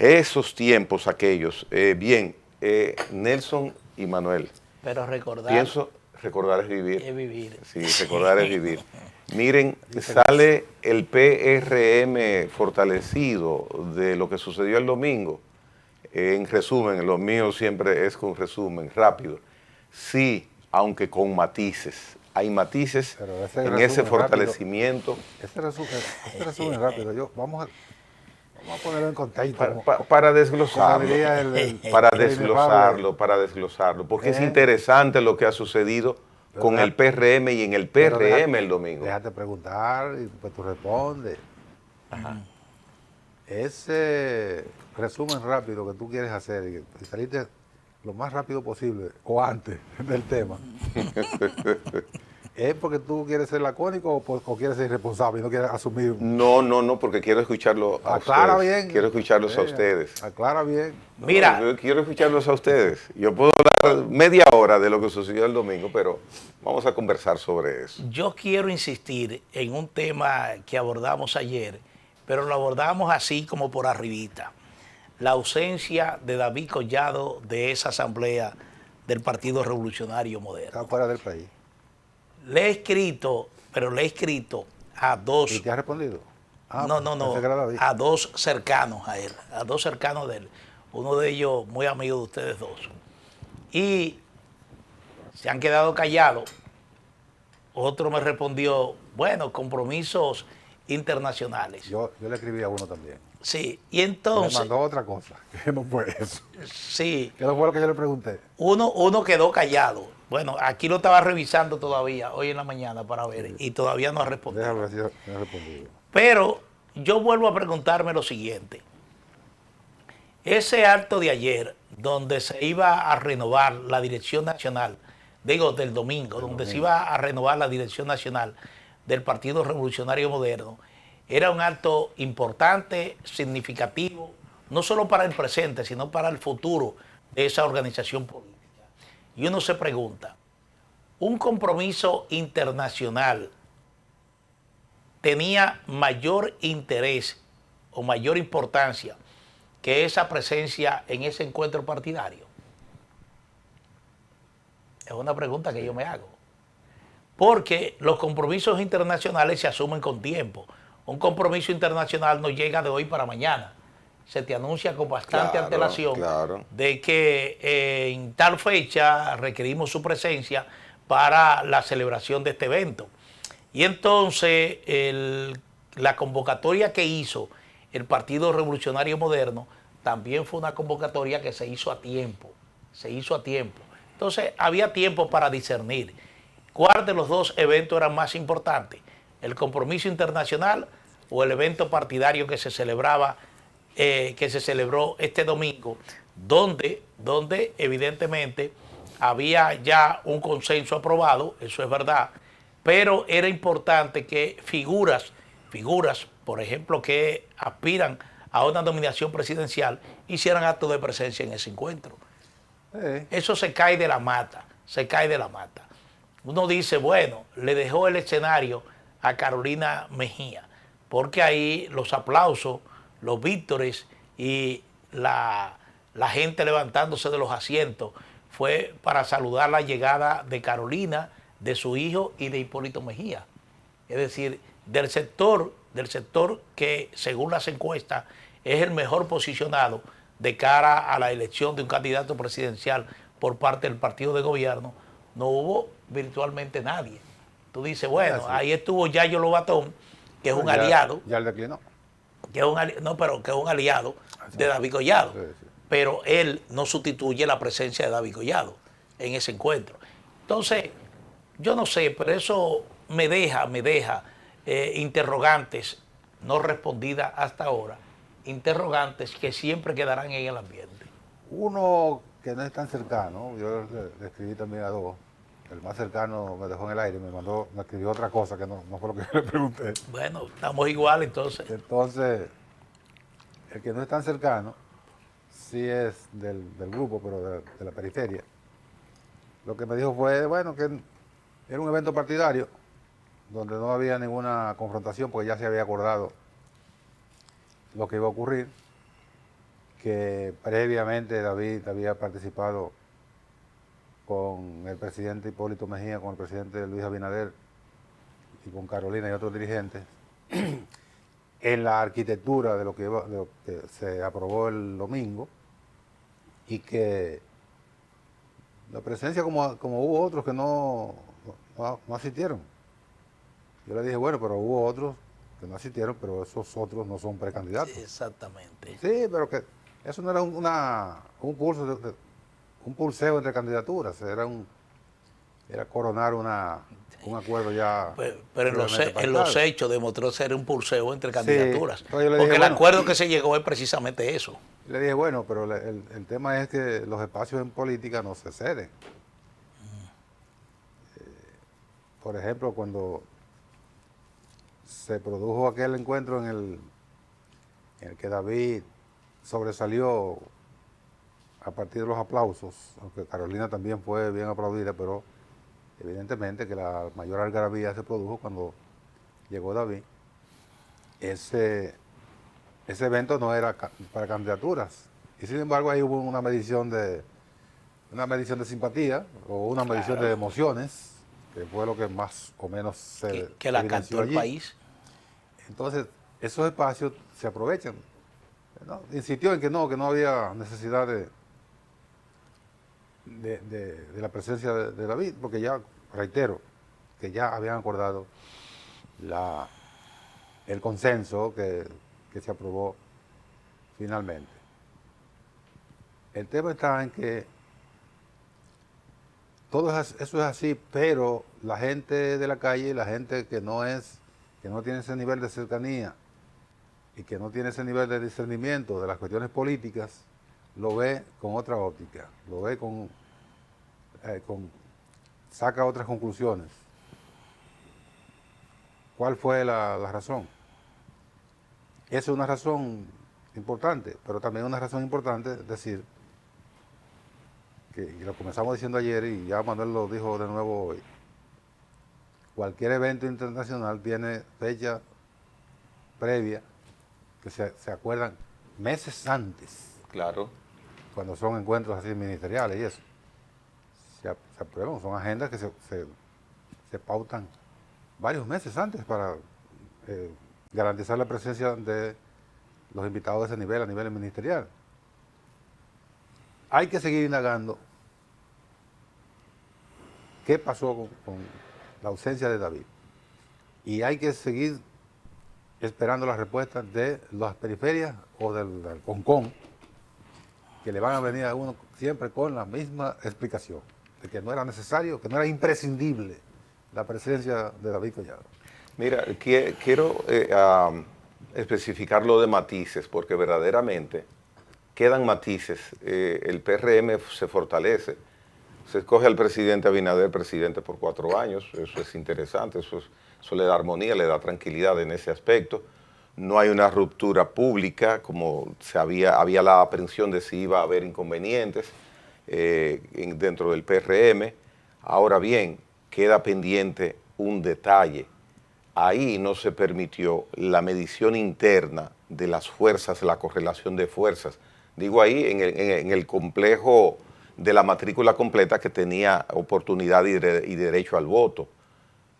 Esos tiempos aquellos, Nelson y Manuel. Pero recordar. Pienso, recordar es vivir. Es vivir. Sí, recordar es vivir. Miren, sale el PRM fortalecido de lo que sucedió el domingo. En resumen, lo mío siempre es con resumen, rápido. Sí, aunque con matices. Hay matices en ese fortalecimiento. Ese resumen rápido. Vamos a ponerlo en contexto. Para desglosarlo, para desglosarlo, porque es interesante lo que ha sucedido con el PRM y en el PRM el domingo. Déjate preguntar y pues tú respondes. Ese resumen rápido que tú quieres hacer y salirte lo más rápido posible o antes del tema, ¿es porque tú quieres ser lacónico o quieres ser irresponsable y no quieres asumir? No, porque quiero escucharlo a Aclara ustedes. bien. Quiero escucharlos a ustedes. Aclara bien. Mira. Yo quiero escucharlos a ustedes. Yo puedo hablar media hora de lo que sucedió el domingo, pero vamos a conversar sobre eso. Yo quiero insistir en un tema que abordamos ayer, pero lo abordamos así como por arribita. La ausencia de David Collado de esa asamblea del Partido Revolucionario Moderno. Está fuera del país. Le he escrito a dos. ¿Y te ha respondido? No, a dos cercanos a él, a dos cercanos de él. Uno de ellos muy amigo de ustedes dos. Y se han quedado callados. Otro me respondió, bueno, compromisos internacionales. Yo le escribí a uno también. Sí, y entonces... Me mandó otra cosa, que no fue eso. Sí. Que no fue lo que yo le pregunté. Uno quedó callado. Bueno, aquí lo estaba revisando todavía, hoy en la mañana para ver, y todavía no ha respondido. Déjame ver si no ha respondido. Pero yo vuelvo a preguntarme lo siguiente. Ese acto de ayer, donde se iba a renovar la dirección nacional, del domingo, donde se iba a renovar la dirección nacional del Partido Revolucionario Moderno, era un acto importante, significativo, no solo para el presente, sino para el futuro de esa organización política. Y uno se pregunta, ¿un compromiso internacional tenía mayor interés o mayor importancia que esa presencia en ese encuentro partidario? Es una pregunta que yo me hago. Porque los compromisos internacionales se asumen con tiempo. Un compromiso internacional no llega de hoy para mañana. Se te anuncia con bastante antelación de que en tal fecha requerimos su presencia para la celebración de este evento. Y entonces la convocatoria que hizo el Partido Revolucionario Moderno también fue una convocatoria que se hizo a tiempo. Entonces había tiempo para discernir cuál de los dos eventos era más importante, el compromiso internacional o el evento partidario que se celebraba, que se celebró este domingo, donde evidentemente había ya un consenso aprobado, eso es verdad, pero era importante que figuras, por ejemplo, que aspiran a una nominación presidencial, hicieran acto de presencia en ese encuentro. Eso se cae de la mata. Uno dice, bueno, le dejó el escenario a Carolina Mejía, porque ahí los aplausos, los vítores y la gente levantándose de los asientos fue para saludar la llegada de Carolina, de su hijo y de Hipólito Mejía. Es decir, del sector que según las encuestas es el mejor posicionado de cara a la elección de un candidato presidencial por parte del partido de gobierno, no hubo virtualmente nadie. Tú dices, bueno, ahí estuvo Yayo Lobatón, que es un aliado. Ya él declinó. Que es un aliado de David Collado. Pero él no sustituye la presencia de David Collado en ese encuentro. Entonces, yo no sé, pero eso me deja interrogantes no respondidas hasta ahora, interrogantes que siempre quedarán en el ambiente. Uno que no es tan cercano, yo le escribí también a dos. El más cercano me dejó en el aire, me escribió otra cosa que no fue lo que yo le pregunté. Bueno, estamos igual entonces. Entonces, el que no es tan cercano, sí es del grupo, pero de la periferia. Lo que me dijo fue, bueno, que era un evento partidario, donde no había ninguna confrontación, porque ya se había acordado lo que iba a ocurrir, que previamente David había participado con el presidente Hipólito Mejía, con el presidente Luis Abinader y con Carolina y otros dirigentes, en la arquitectura de lo que se aprobó el domingo, y que la presencia, como hubo otros que no asistieron. Yo le dije, bueno, pero hubo otros que no asistieron, pero esos otros no son precandidatos. Exactamente. Sí, pero que eso no era un pulseo entre candidaturas, era coronar un acuerdo ya. Pero en los hechos demostró ser un pulseo entre candidaturas. Sí, porque el acuerdo que se llegó es precisamente eso. Le dije, bueno, pero el tema es que los espacios en política no se ceden. Por ejemplo, cuando se produjo aquel encuentro en el que David sobresalió a partir de los aplausos, aunque Carolina también fue bien aplaudida, pero evidentemente que la mayor algarabía se produjo cuando llegó David. Ese evento no era para candidaturas, y sin embargo ahí hubo una medición de simpatía o una medición de emociones, que fue lo que más o menos que la cantó el país. Entonces, esos espacios se aprovechan. ¿No? Insistió en que no había necesidad de la presencia de David, porque ya, reitero, que ya habían acordado el consenso que se aprobó finalmente. El tema está en que eso es así, pero la gente de la calle, la gente que no tiene ese nivel de cercanía y que no tiene ese nivel de discernimiento de las cuestiones políticas, lo ve con otra óptica, lo ve saca otras conclusiones. ¿Cuál fue la razón? Esa es una razón importante, pero también una razón importante decir, y lo comenzamos diciendo ayer y ya Manuel lo dijo de nuevo hoy, cualquier evento internacional tiene fecha previa que se acuerdan meses antes. Claro. Cuando son encuentros así ministeriales y eso. Se aprueban, son agendas que se pautan varios meses antes para garantizar la presencia de los invitados de ese nivel a nivel ministerial. Hay que seguir indagando qué pasó con la ausencia de David. Y hay que seguir esperando las respuestas de las periferias o del Concón, que le van a venir a uno siempre con la misma explicación, de que no era necesario, que no era imprescindible la presencia de David Collado. Mira, quiero especificar lo de matices, porque verdaderamente quedan matices. El PRM se fortalece. Se escoge al presidente Abinader presidente por 4 años. Eso es interesante, eso le da armonía, le da tranquilidad en ese aspecto. No hay una ruptura pública, como había la aprensión de si iba a haber inconvenientes dentro del PRM. Ahora bien, queda pendiente un detalle. Ahí no se permitió la medición interna de las fuerzas, la correlación de fuerzas. Digo ahí en el complejo de la matrícula completa que tenía oportunidad y derecho al voto.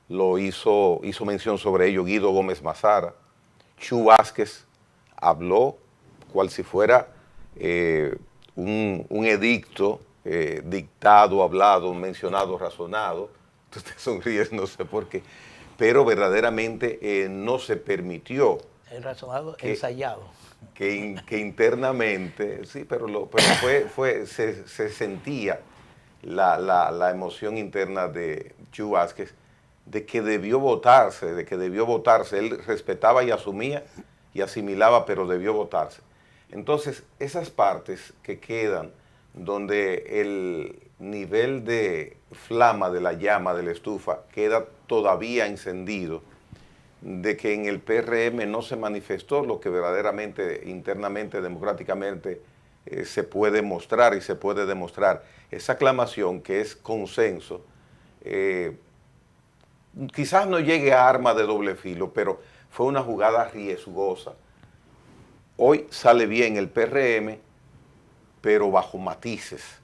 Hizo mención sobre ello Guido Gómez Mazara. Chu Vázquez habló cual si fuera un edicto dictado, hablado, mencionado, razonado. Usted sonríe, no sé por qué. Pero verdaderamente no se permitió. El razonado ensayado. Que internamente, sí, pero se sentía la emoción interna de Chu Vázquez de que debió votarse. Él respetaba y asumía y asimilaba, pero debió votarse. Entonces, esas partes que quedan donde el nivel de flama de la llama de la estufa queda todavía encendido, de que en el PRM no se manifestó lo que verdaderamente, internamente, democráticamente se puede mostrar y se puede demostrar. Esa aclamación que es consenso, quizás no llegue a arma de doble filo, pero fue una jugada riesgosa. Hoy sale bien el PRM pero bajo matices.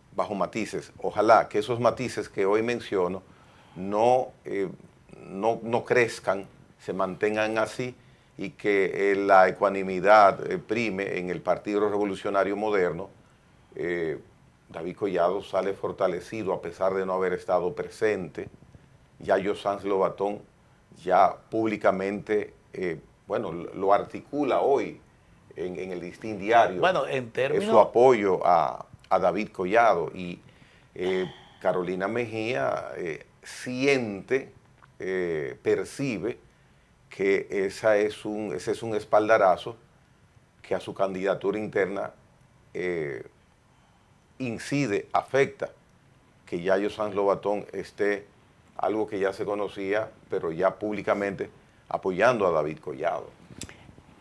Ojalá que esos matices que hoy menciono no crezcan, se mantengan así y que la ecuanimidad prime en el Partido Revolucionario Moderno. David Collado sale fortalecido a pesar de no haber estado presente. Yayo Sanz Lobatón ya públicamente, lo articula hoy en el Listín Diario. Bueno, en términos... su apoyo a David Collado, y Carolina Mejía siente, percibe que ese es un espaldarazo que a su candidatura interna incide, afecta, que Yayo Sanz Lobatón esté, algo que ya se conocía, pero ya públicamente apoyando a David Collado.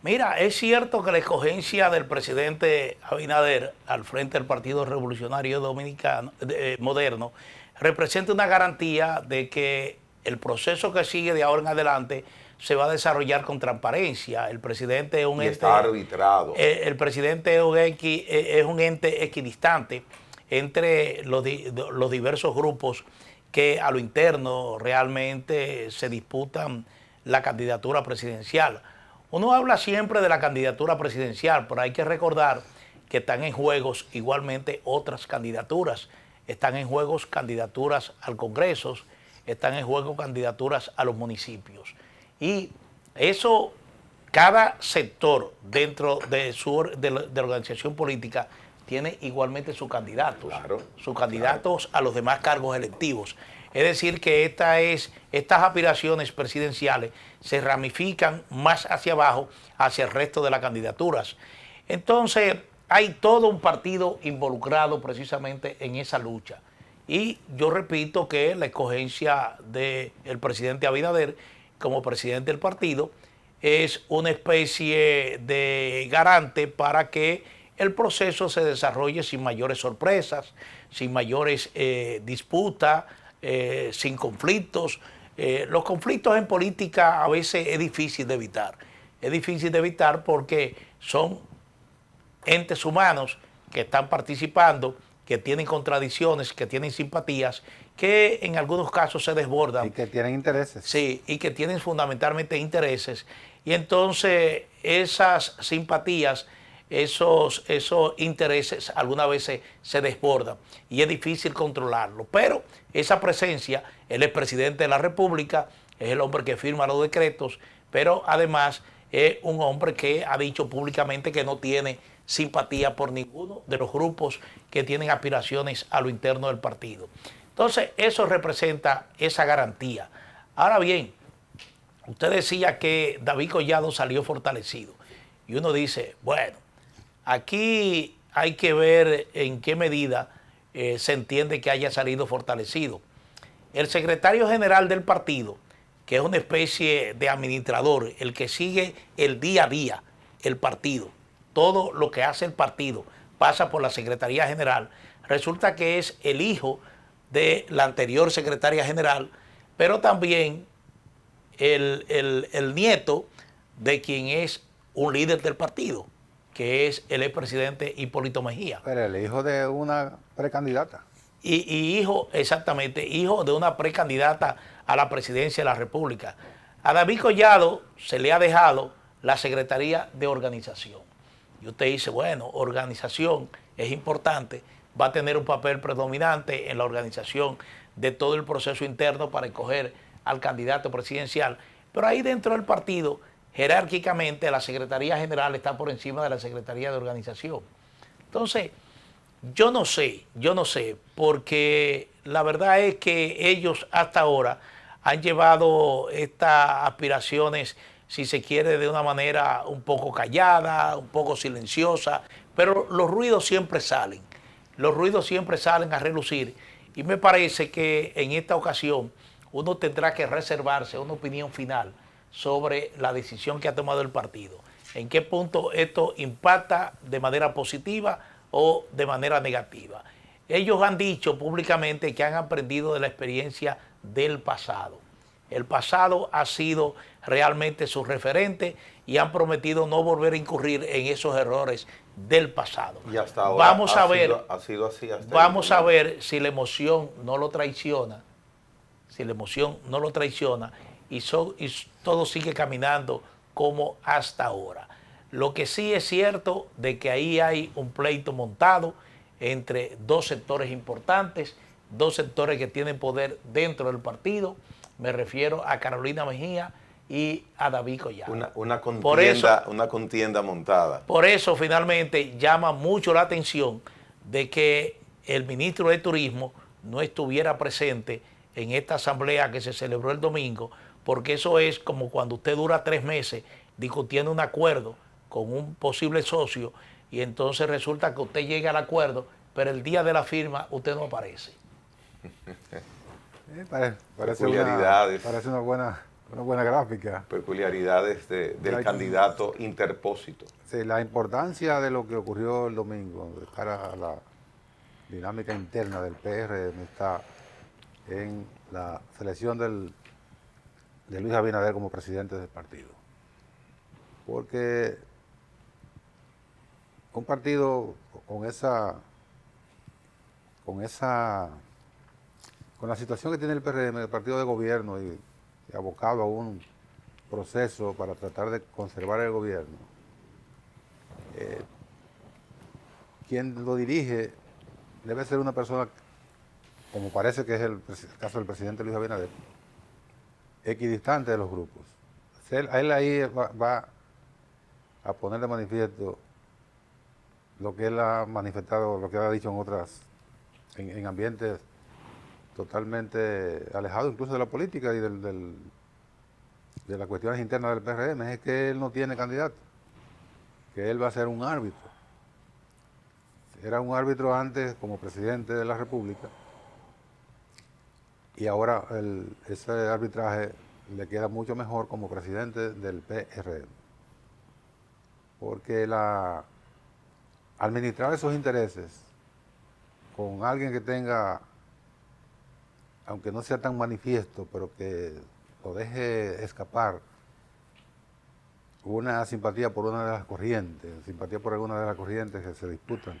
Mira, es cierto que la escogencia del presidente Abinader al frente del Partido Revolucionario Dominicano Moderno representa una garantía de que el proceso que sigue de ahora en adelante se va a desarrollar con transparencia. El presidente es un ente... Está arbitrado. El presidente es un ente equidistante entre los diversos grupos que a lo interno realmente se disputan la candidatura presidencial. Uno habla siempre de la candidatura presidencial, pero hay que recordar que están en juegos igualmente otras candidaturas. Están en juegos candidaturas al Congreso, están en juego candidaturas a los municipios. Y eso, cada sector dentro de la organización política tiene igualmente sus candidatos, a los demás cargos electivos. Es decir, que estas aspiraciones presidenciales se ramifican más hacia abajo, hacia el resto de las candidaturas. Entonces, hay todo un partido involucrado precisamente en esa lucha. Y yo repito que la escogencia del presidente Abinader como presidente del partido es una especie de garante para que el proceso se desarrolle sin mayores sorpresas, sin mayores disputas, sin conflictos. Los conflictos en política a veces es difícil de evitar. Es difícil de evitar porque son entes humanos que están participando, que tienen contradicciones, que tienen simpatías, que en algunos casos se desbordan. Y que tienen intereses. Sí, y que tienen fundamentalmente intereses. Y entonces esas simpatías, esos intereses algunas veces se desbordan y es difícil controlarlo. Pero esa presencia, él es presidente de la República, es el hombre que firma los decretos, pero además es un hombre que ha dicho públicamente que no tiene simpatía por ninguno de los grupos que tienen aspiraciones a lo interno del partido. Entonces, eso representa esa garantía. Ahora bien, usted decía que David Collado salió fortalecido. Y uno dice, bueno, aquí hay que ver en qué medida se entiende que haya salido fortalecido. El secretario general del partido, que es una especie de administrador, el que sigue el día a día el partido, todo lo que hace el partido pasa por la Secretaría General, resulta que es el hijo de la anterior secretaria general, pero también el nieto de quien es un líder del partido, que es el expresidente Hipólito Mejía. Pero el hijo de una precandidata. Y hijo, exactamente, hijo de una precandidata a la presidencia de la República. A David Collado se le ha dejado la Secretaría de Organización. Y usted dice, bueno, organización es importante, va a tener un papel predominante en la organización de todo el proceso interno para escoger al candidato presidencial. Pero ahí dentro del partido, jerárquicamente, la Secretaría General está por encima de la Secretaría de Organización. Entonces, yo no sé, porque la verdad es que ellos hasta ahora han llevado estas aspiraciones, si se quiere, de una manera un poco callada, un poco silenciosa, pero los ruidos siempre salen. Los ruidos siempre salen a relucir y me parece que en esta ocasión uno tendrá que reservarse una opinión final sobre la decisión que ha tomado el partido. En qué punto esto impacta de manera positiva o de manera negativa. Ellos han dicho públicamente que han aprendido de la experiencia del pasado. El pasado ha sido realmente su referente y han prometido no volver a incurrir en esos errores del pasado. Y hasta ahora vamos a ver, ha sido así hasta vamos a ver si la emoción no lo traiciona, y todo sigue caminando como hasta ahora. Lo que sí es cierto de que ahí hay un pleito montado entre dos sectores importantes, dos sectores que tienen poder dentro del partido. Me refiero a Carolina Mejía y a David Collado. Una contienda montada. Por eso finalmente llama mucho la atención de que el ministro de Turismo no estuviera presente en esta asamblea que se celebró el domingo, porque eso es como cuando usted dura 3 meses discutiendo un acuerdo con un posible socio y entonces resulta que usted llega al acuerdo, pero el día de la firma usted no aparece. Parece una buena gráfica. Peculiaridades del candidato interpósito. Sí, la importancia de lo que ocurrió el domingo de cara a la dinámica interna del PRM está en la selección de Luis Abinader como presidente del partido. Porque un partido con la situación que tiene el PRM, el partido de gobierno, y abocado a un proceso para tratar de conservar el gobierno, quien lo dirige debe ser una persona, como parece que es el caso del presidente Luis Abinader, equidistante de los grupos. Él ahí va a poner de manifiesto lo que él ha manifestado, lo que ha dicho en ambientes totalmente alejados incluso de la política y de las cuestiones internas del PRM, es que él no tiene candidato, que él va a ser un árbitro. Era un árbitro antes como presidente de la República y ahora ese arbitraje le queda mucho mejor como presidente del PRM. Porque administrar esos intereses con alguien que tenga, aunque no sea tan manifiesto, pero que lo deje escapar una simpatía por una de las corrientes, simpatía por alguna de las corrientes que se disputan.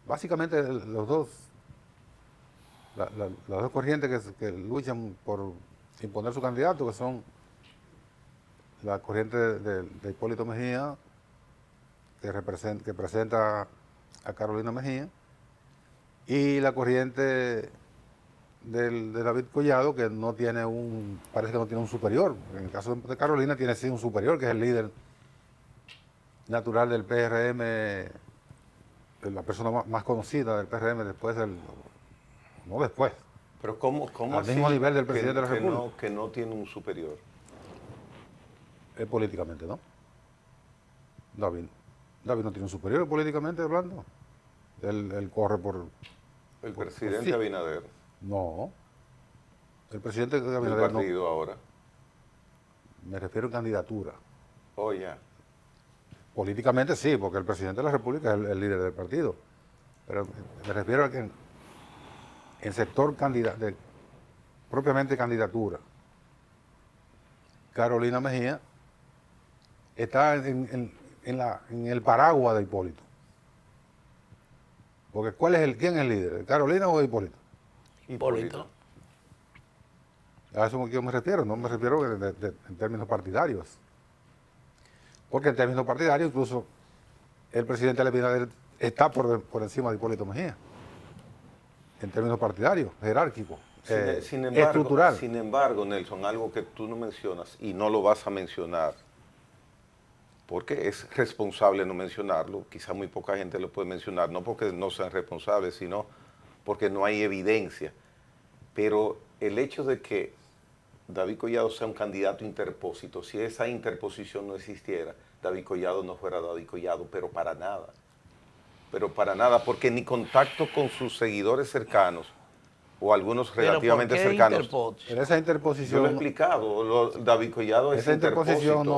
Básicamente las dos corrientes que luchan por imponer su candidato, que son la corriente de Hipólito Mejía, que presenta a Carolina Mejía, y la corriente de David Collado, que parece que no tiene un superior. En el caso de Carolina tiene sí un superior, que es el líder natural del PRM, la persona más conocida del PRM Pero ¿cómo al mismo nivel del presidente de la República. Que no tiene un superior. Políticamente, ¿no? David no tiene un superior políticamente hablando. Él corre por... El presidente Abinader. No. El presidente Abinader ¿El partido ahora? Me refiero a candidatura. Oh, ya. Políticamente sí, porque el presidente de la República es el líder del partido. Pero me refiero a que en sector propiamente candidatura, Carolina Mejía está en el paraguas de Hipólito. Porque ¿quién es el líder? ¿Carolina o Hipólito? Hipólito. A eso yo me refiero, no me refiero en términos partidarios. Porque en términos partidarios incluso el presidente Abinader está por encima de Hipólito Mejía. En términos partidarios, jerárquicos, estructural. Sin embargo, Nelson, algo que tú no mencionas y no lo vas a mencionar, porque es responsable no mencionarlo, quizá muy poca gente lo puede mencionar, no porque no sean responsables, sino porque no hay evidencia. Pero el hecho de que David Collado sea un candidato interpósito, si esa interposición no existiera, David Collado no fuera David Collado, pero para nada. Pero para nada, porque ni contacto con sus seguidores cercanos, o algunos relativamente cercanos. Pero esa interposición... Yo lo he explicado, David Collado es interposición.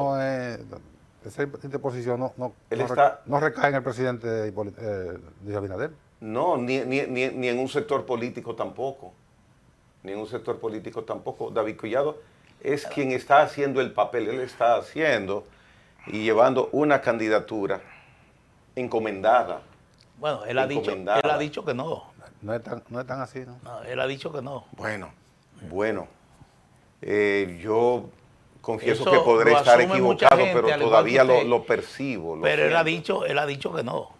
Esa interposición no recae en el presidente Luis Abinader. No, ni en un sector político tampoco. Ni en un sector político tampoco. David Collado es quien está haciendo el papel. Él está haciendo y llevando una candidatura encomendada. Bueno, él ha dicho que no. No es tan así, ¿no? No, él ha dicho que no. Bueno. Yo confieso Eso que podré lo estar asume mucha equivocado, gente, pero al igual todavía que usted. lo percibo. Pero él siento. ha dicho que no.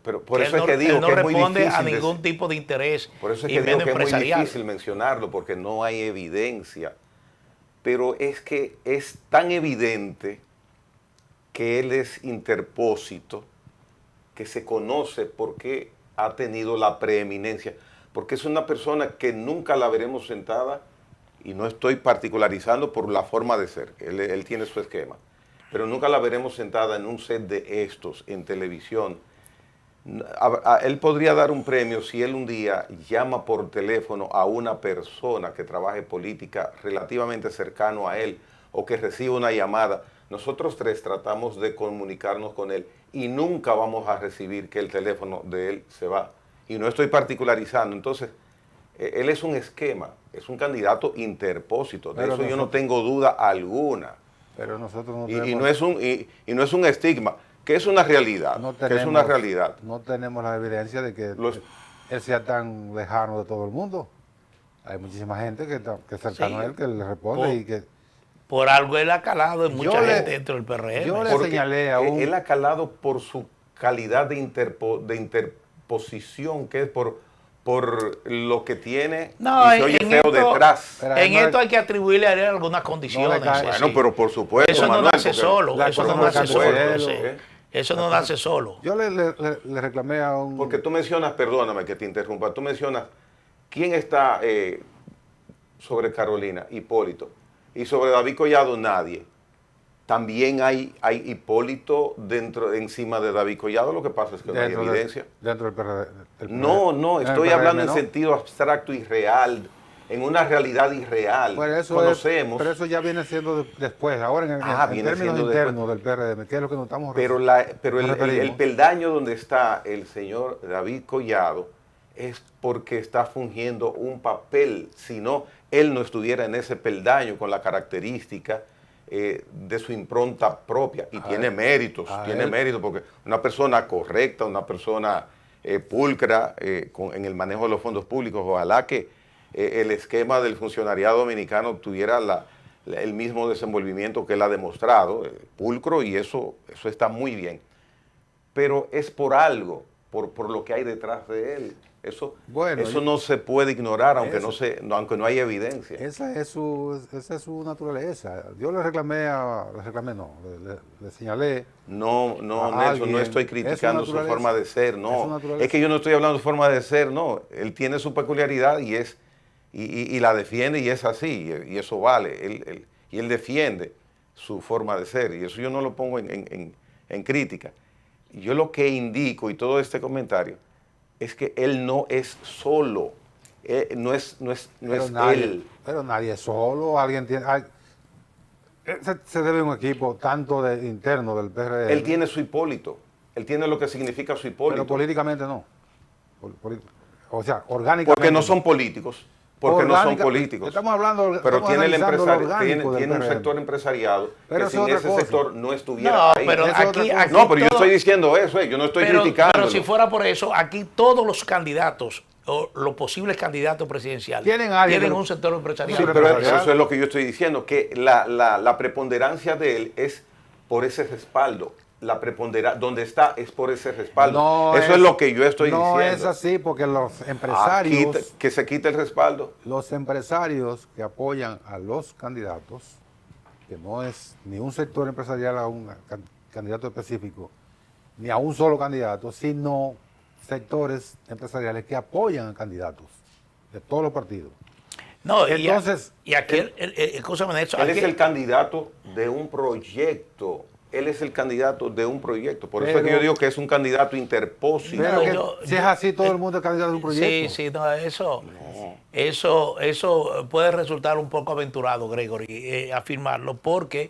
Pero por Que eso él es que digo él no que es muy responde difícil. a ningún tipo de interés. Por eso es y que digo menos que es muy empresarial. difícil mencionarlo, porque no hay evidencia. Pero es que es tan evidente que él es interpósito, que se conoce porque ha tenido la preeminencia, porque es una persona que nunca la veremos sentada, y no estoy particularizando por la forma de ser, él tiene su esquema, pero nunca la veremos sentada en un set de estos, en televisión. Él podría dar un premio si él un día llama por teléfono a una persona que trabaje política relativamente cercano a él, o que reciba una llamada. Nosotros tres tratamos de comunicarnos con él y nunca vamos a recibir que el teléfono de él se va. Y no estoy particularizando. Entonces, él es un esquema, es un candidato interpósito. De eso yo no tengo duda alguna. Pero nosotros no y tenemos... no es un estigma, que es una realidad. Que es una realidad. No tenemos la evidencia de que él sea tan lejano de todo el mundo. Hay muchísima gente que es cercano a él, que le responde y que... Por algo él ha calado en mucha gente dentro del PRM. Yo le señalé a un... Él ha calado por su calidad de interposición, que es por lo que tiene y se oye feo detrás. En esto hay que atribuirle a él algunas condiciones. Bueno, pero por supuesto, eso Manuel, no nace solo. Eso no nace solo. Eso no nace solo. Yo le reclamé a un... Porque tú mencionas, perdóname que te interrumpa, tú mencionas quién está sobre Carolina, Hipólito. Y sobre David Collado, nadie. También hay Hipólito encima de David Collado, lo que pasa es que no hay evidencia. Dentro del PRD. No, estoy hablando en sentido abstracto y real, en una realidad irreal. Conocemos. Pero eso ya viene siendo después, ahora en términos internos del PRD, que es lo que nos estamos Pero el peldaño donde está el señor David Collado es porque está fungiendo un papel, si no, él no estuviera en ese peldaño con la característica de su impronta propia, y tiene méritos, porque una persona correcta, una persona pulcra en el manejo de los fondos públicos, ojalá que el esquema del funcionariado dominicano tuviera el mismo desenvolvimiento que él ha demostrado, pulcro, y eso está muy bien, pero es por algo, por lo que hay detrás de él. Eso no se puede ignorar, aunque no hay evidencia. Esa es su naturaleza. Yo le señalé. No, Nelson, no estoy criticando su forma de ser, no. Es que yo no estoy hablando de forma de ser, no. Él tiene su peculiaridad y la defiende, y es así, y eso vale. Él defiende su forma de ser, y eso yo no lo pongo en crítica. Yo lo que indico, y todo este comentario, es que él no es solo, no es él. Pero nadie es solo, alguien tiene... Se debe un equipo tanto interno del PRD. Él tiene su Hipólito, él tiene lo que significa su Hipólito. Pero políticamente no. O sea, orgánicamente. Porque no son políticos. Porque no son políticos. Estamos hablando. Pero tiene un sector empresariado que sin ese sector no estuviera ahí. Pero pero yo estoy diciendo eso, yo no estoy criticando. Pero si fuera por eso, aquí todos los candidatos o los posibles candidatos presidenciales tienen un sector empresarial. Sí, pero eso es lo que yo estoy diciendo, que la preponderancia de él es por ese respaldo. La preponderancia, donde está es por ese respaldo. Eso es lo que yo estoy diciendo. No es así, porque los empresarios... que se quite el respaldo. Los empresarios que apoyan a los candidatos, que no es ni un sector empresarial a un candidato específico, ni a un solo candidato, sino sectores empresariales que apoyan a candidatos de todos los partidos. No, entonces... escúchame, Nelson, él es el candidato de un proyecto. Él es el candidato de un proyecto. Por eso es que yo digo que es un candidato interpósito. Pero si es así, todo el mundo es candidato de un proyecto. Sí, eso puede resultar un poco aventurado, Gregory, afirmarlo, porque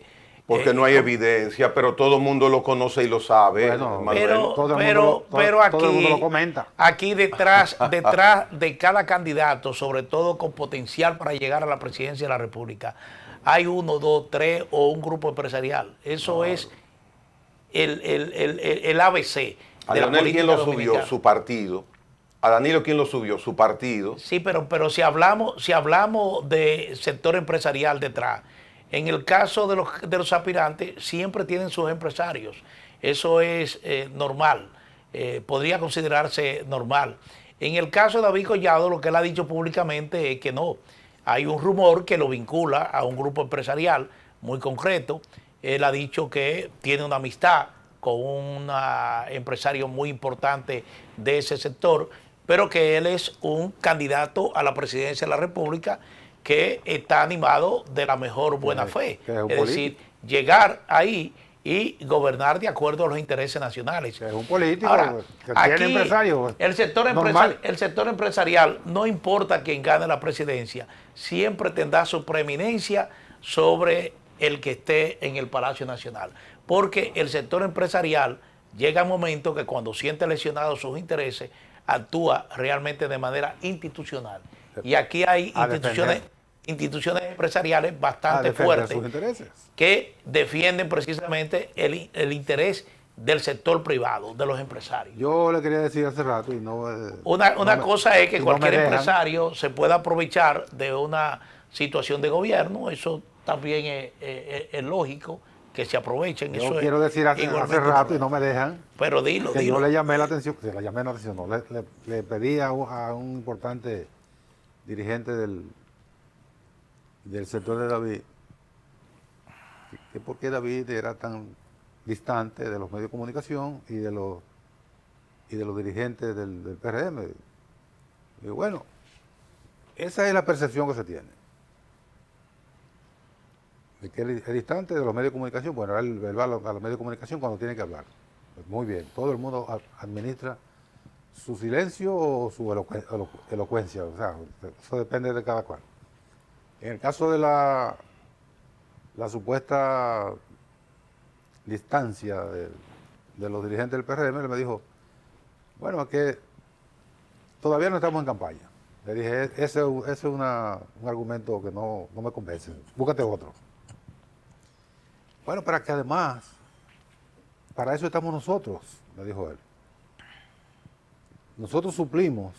no hay evidencia, pero todo el mundo lo conoce y lo sabe. Pero todo el mundo lo comenta. Aquí detrás de cada candidato, sobre todo con potencial para llegar a la presidencia de la República, hay 1, 2, 3 o un grupo empresarial. Eso es el ABC. A de la Leonel, ¿quién política lo subió? dominicana. Su partido. A Danilo, ¿quién lo subió? Su partido. Sí, pero si hablamos de sector empresarial detrás, en el caso de los aspirantes, siempre tienen sus empresarios. Eso es normal, podría considerarse normal. En el caso de David Collado, lo que él ha dicho públicamente es que no. Hay un rumor que lo vincula a un grupo empresarial muy concreto. Él ha dicho que tiene una amistad con un empresario muy importante de ese sector, pero que él es un candidato a la presidencia de la República que está animado de la mejor buena fe. Es decir, llegar ahí y gobernar de acuerdo a los intereses nacionales. Es un político. Ahora, que aquí tiene empresario. el sector empresarial, no importa quién gane la presidencia, siempre tendrá su preeminencia sobre el que esté en el Palacio Nacional. Porque el sector empresarial llega un momento que cuando siente lesionados sus intereses, actúa realmente de manera institucional. Y aquí hay instituciones empresariales bastante fuertes sus intereses, que defienden precisamente el interés del sector privado, de los empresarios. Yo le quería decir hace rato y no... Una cosa es que cualquier me dejan. empresario se pueda aprovechar de una situación de gobierno, eso también es lógico que se aprovechen. Yo eso quiero decir hace rato y no me dejan. Pero dilo. Yo le llamé la atención, le pedí a un importante dirigente del sector de David, que por qué David era tan distante de los medios de comunicación y de los dirigentes del PRM. Y bueno, esa es la percepción que se tiene. De que él es distante de los medios de comunicación. Bueno, él va a los medios de comunicación cuando tiene que hablar. Pues muy bien, todo el mundo administra su silencio o su elocuencia, o sea, eso depende de cada cual. En el caso de la supuesta distancia de los dirigentes del PRM, él me dijo, bueno, es que todavía no estamos en campaña. Le dije, ese es un argumento que no me convence, búscate otro. Bueno, para que además, para eso estamos nosotros, me dijo él. Nosotros suplimos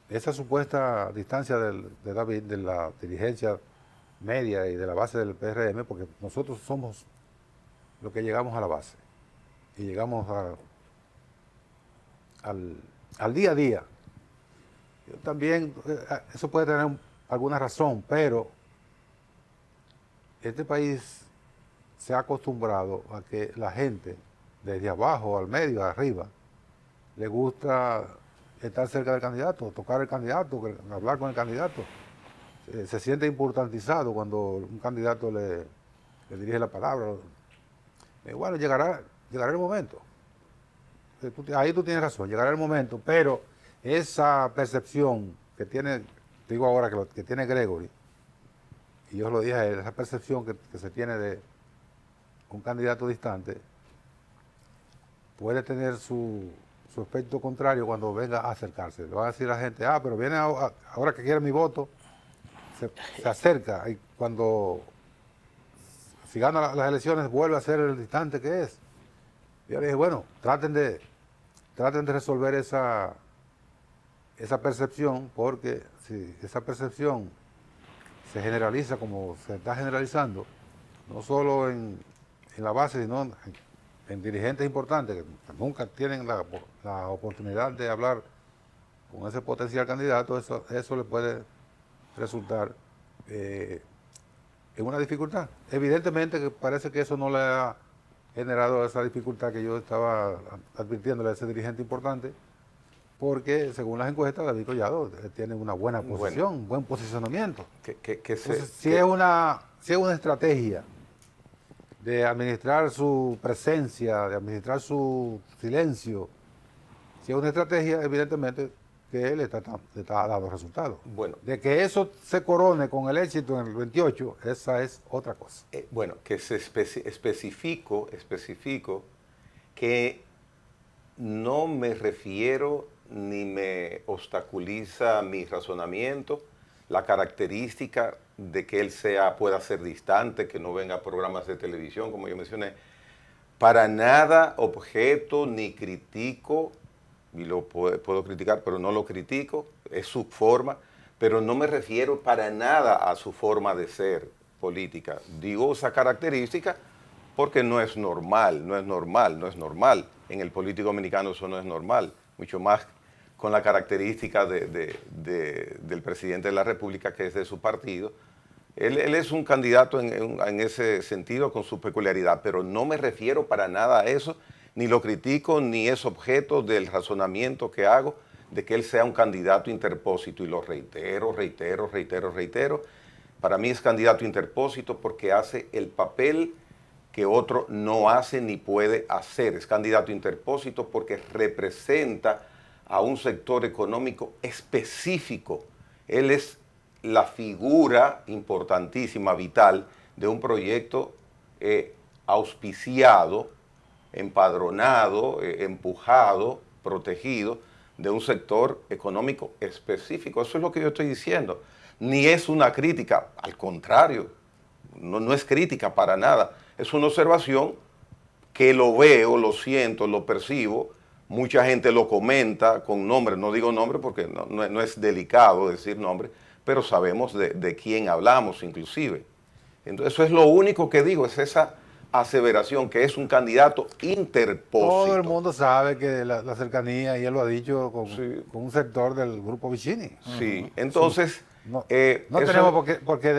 esa supuesta distancia de David, de la dirigencia media y de la base del PRM, porque nosotros somos los que llegamos a la base y llegamos al día a día. Yo también, eso puede tener alguna razón, pero este país se ha acostumbrado a que la gente, desde abajo al medio, arriba, le gusta estar cerca del candidato, tocar el candidato, hablar con el candidato. Se siente importantizado cuando un candidato le dirige la palabra. Bueno, llegará el momento. Ahí tú tienes razón, llegará el momento, pero esa percepción que tiene, digo ahora que tiene Gregory, y yo lo dije a él, esa percepción que se tiene de un candidato distante, puede tener su efecto contrario cuando venga a acercarse. Le va a decir a la gente, pero viene ahora que quiere mi voto, se acerca, y cuando si gana las elecciones vuelve a ser el distante que es. Yo le dije, bueno, traten de resolver esa percepción, porque si esa percepción se generaliza como se está generalizando, no solo en la base, sino en dirigentes importantes que nunca tienen la oportunidad de hablar con ese potencial candidato, eso le puede resultar en una dificultad. Evidentemente que parece que eso no le ha generado esa dificultad que yo estaba advirtiéndole a ese dirigente importante, porque según las encuestas David Collado tiene una buena posición, un buen posicionamiento. Entonces, si es una estrategia de administrar su presencia, de administrar su silencio, si es una estrategia, evidentemente que él está dando resultados. Bueno. De que eso se corone con el éxito en el 28, esa es otra cosa. Bueno, que se especifico que no me refiero ni me obstaculiza mi razonamiento la característica de que él pueda ser distante, que no venga a programas de televisión, como yo mencioné, para nada objeto ni critico, y lo puedo criticar, pero no lo critico, es su forma, pero no me refiero para nada a su forma de ser política. Digo esa característica porque no es normal, no es normal, no es normal. En el político dominicano eso no es normal, mucho más con la característica del presidente de la República, que es de su partido. Él es un candidato en ese sentido con su peculiaridad, pero no me refiero para nada a eso, ni lo critico, ni es objeto del razonamiento que hago de que él sea un candidato interpósito, y lo reitero. Para mí es candidato interpósito porque hace el papel que otro no hace ni puede hacer. Es candidato interpósito porque representa a un sector económico específico. Él es la figura importantísima, vital, de un proyecto auspiciado, empadronado, empujado, protegido, de un sector económico específico. Eso es lo que yo estoy diciendo. Ni es una crítica, al contrario, no es crítica para nada. Es una observación que lo veo, lo siento, lo percibo. Mucha gente lo comenta con nombre, no digo nombre porque no es delicado decir nombre, pero sabemos de quién hablamos inclusive. Entonces eso es lo único que digo, es esa aseveración que es un candidato interpósito. Todo el mundo sabe que la cercanía, y él lo ha dicho, con un sector del grupo Vicini. Sí, entonces... No tenemos por qué...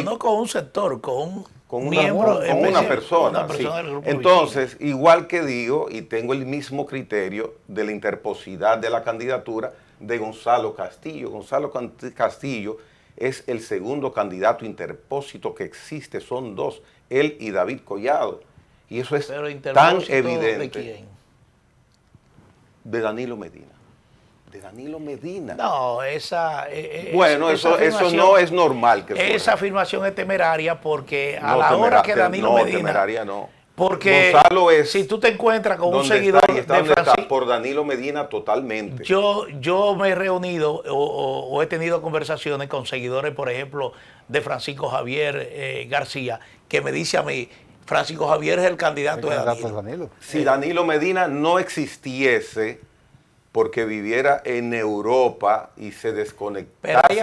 no con un sector, con un miembro, con una persona. Del grupo entonces, Vicini. Igual que digo, y tengo el mismo criterio de la interposidad de la candidatura de Gonzalo Castillo. Gonzalo Castillo es el segundo candidato interpósito que existe, son dos, él y David Collado. Y eso es tan evidente. ¿De quién? De Danilo Medina. De Danilo Medina. No, bueno, eso no es normal. Esa afirmación es temeraria porque a la hora que Danilo Medina... No, temeraria no. Porque Gonzalo es si tú te encuentras con un seguidor de Francisco... por Danilo Medina totalmente. Yo me he reunido o he tenido conversaciones con seguidores, por ejemplo, de Francisco Javier García, que me dice a mí, Francisco Javier es el candidato de Danilo. Si Danilo Medina no existiese porque viviera en Europa y se desconectase,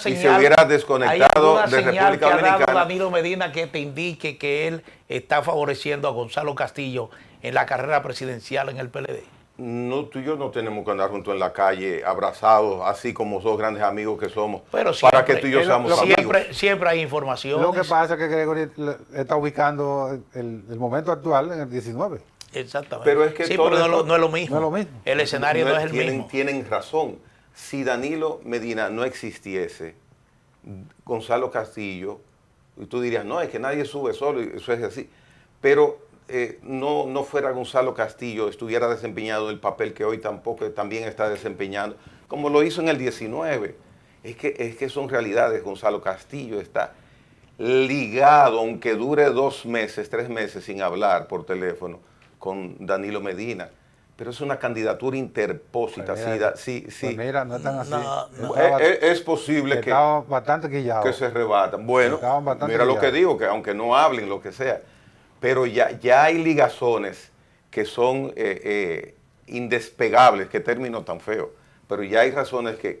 y se hubiera desconectado de República Dominicana. Danilo Medina que te indique que él está favoreciendo a Gonzalo Castillo en la carrera presidencial en el PLD. No, tú y yo no tenemos que andar juntos en la calle abrazados, así como dos grandes amigos que somos, pero siempre, para que tú y yo seamos amigos. Siempre hay información. Lo que pasa es que Gregory está ubicando el momento actual en el 19. Exactamente. Pero es que sí, pero no es lo mismo. No es lo mismo. El escenario no es el mismo. Tienen razón. Si Danilo Medina no existiese, Gonzalo Castillo, y tú dirías, no, es que nadie sube solo, y eso es así. Pero no fuera Gonzalo Castillo, estuviera desempeñado el papel que hoy también está desempeñando, como lo hizo en el 19. Es que son realidades. Gonzalo Castillo está ligado, aunque dure 2 meses, 3 meses sin hablar por teléfono, con Danilo Medina, pero es una candidatura interpósita. Pues mira, no es tan así. Es posible que bastante que se rebatan. Bueno, mira lo que digo, que aunque no hablen, lo que sea, pero ya hay ligazones que son indespegables, qué término tan feo, pero ya hay razones que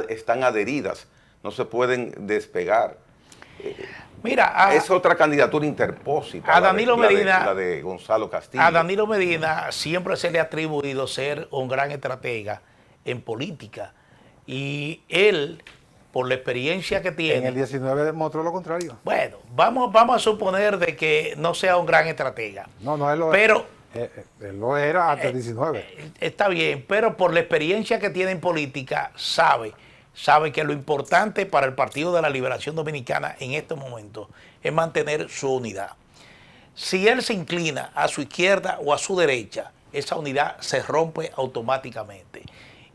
están adheridas, no se pueden despegar. Mira, es otra candidatura interpósita. A Danilo Medina, la de Gonzalo Castillo. A Danilo Medina siempre se le ha atribuido ser un gran estratega en política. Y él, por la experiencia que tiene... En el 19 demostró lo contrario. Bueno, vamos a suponer de que no sea un gran estratega. No, él lo pero, él lo era hasta el 19. Está bien, pero por la experiencia que tiene en política, sabe que lo importante para el Partido de la Liberación Dominicana en estos momentos es mantener su unidad. Si él se inclina a su izquierda o a su derecha, esa unidad se rompe automáticamente.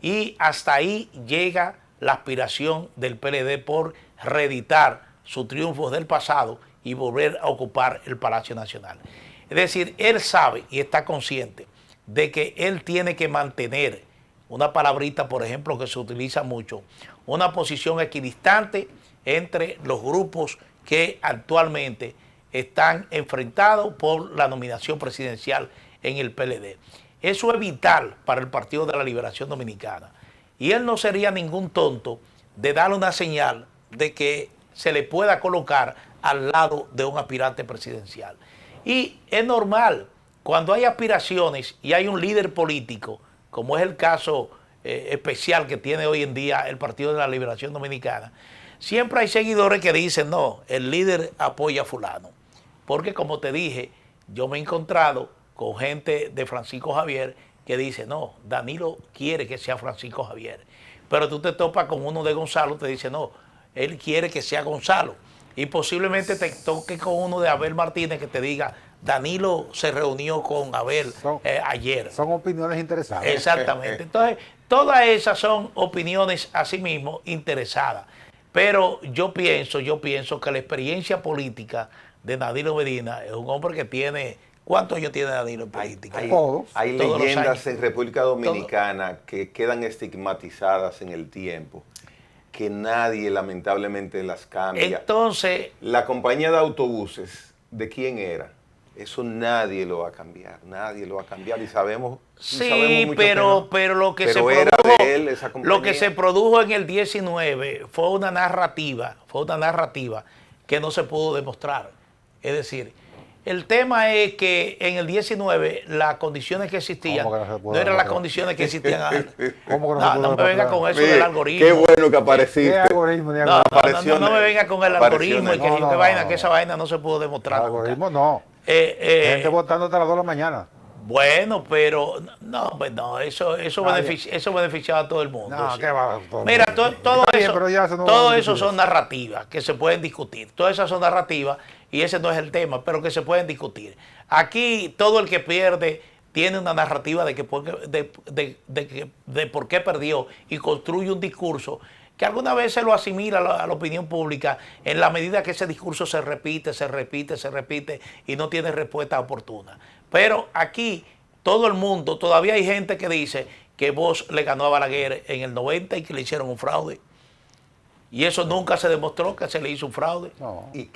Y hasta ahí llega la aspiración del PLD por reeditar sus triunfos del pasado y volver a ocupar el Palacio Nacional. Es decir, él sabe y está consciente de que él tiene que mantener una palabrita, por ejemplo, que se utiliza mucho, una posición equidistante entre los grupos que actualmente están enfrentados por la nominación presidencial en el PLD. Eso es vital para el Partido de la Liberación Dominicana. Y él no sería ningún tonto de darle una señal de que se le pueda colocar al lado de un aspirante presidencial. Y es normal, cuando hay aspiraciones y hay un líder político, como es el caso especial que tiene hoy en día el Partido de la Liberación Dominicana, siempre hay seguidores que dicen, no, el líder apoya a fulano. Porque como te dije, yo me he encontrado con gente de Francisco Javier que dice, no, Danilo quiere que sea Francisco Javier. Pero tú te topas con uno de Gonzalo, te dice, no, él quiere que sea Gonzalo. Y posiblemente te toque con uno de Abel Martínez que te diga, Danilo se reunió con Abel ayer. Son opiniones interesadas. Exactamente. Entonces, todas esas son opiniones asimismo interesadas. Pero yo pienso que la experiencia política de Danilo Medina es un hombre que tiene... ¿Cuántos años tiene Danilo en política? Hay leyendas en República Dominicana que quedan estigmatizadas en el tiempo, que nadie lamentablemente las cambia. Entonces... La compañía de autobuses, ¿de quién era? Eso nadie lo va a cambiar, nadie lo va a cambiar y sabemos... Sí, pero lo que se produjo en el 19 fue una narrativa que no se pudo demostrar. Es decir, el tema es que en el 19 las condiciones que existían no eran las condiciones que existían antes. No me venga con eso del algoritmo. Qué bueno que apareciste. No me venga con el algoritmo y que esa vaina no se pudo demostrar. El algoritmo no. Gente votando hasta las 2 de la mañana. Bueno, pero no, eso beneficiaba a todo el mundo. No, ¿qué va? Mira, todo eso son narrativas que se pueden discutir. Todas esas son narrativas y ese no es el tema, pero que se pueden discutir. Aquí todo el que pierde tiene una narrativa de por qué perdió y construye un discurso que alguna vez se lo asimila a la opinión pública en la medida que ese discurso se repite y no tiene respuesta oportuna. Pero aquí todo el mundo, todavía hay gente que dice que Bosch le ganó a Balaguer en el 90 y que le hicieron un fraude. Y eso nunca se demostró que se le hizo un fraude. No. Y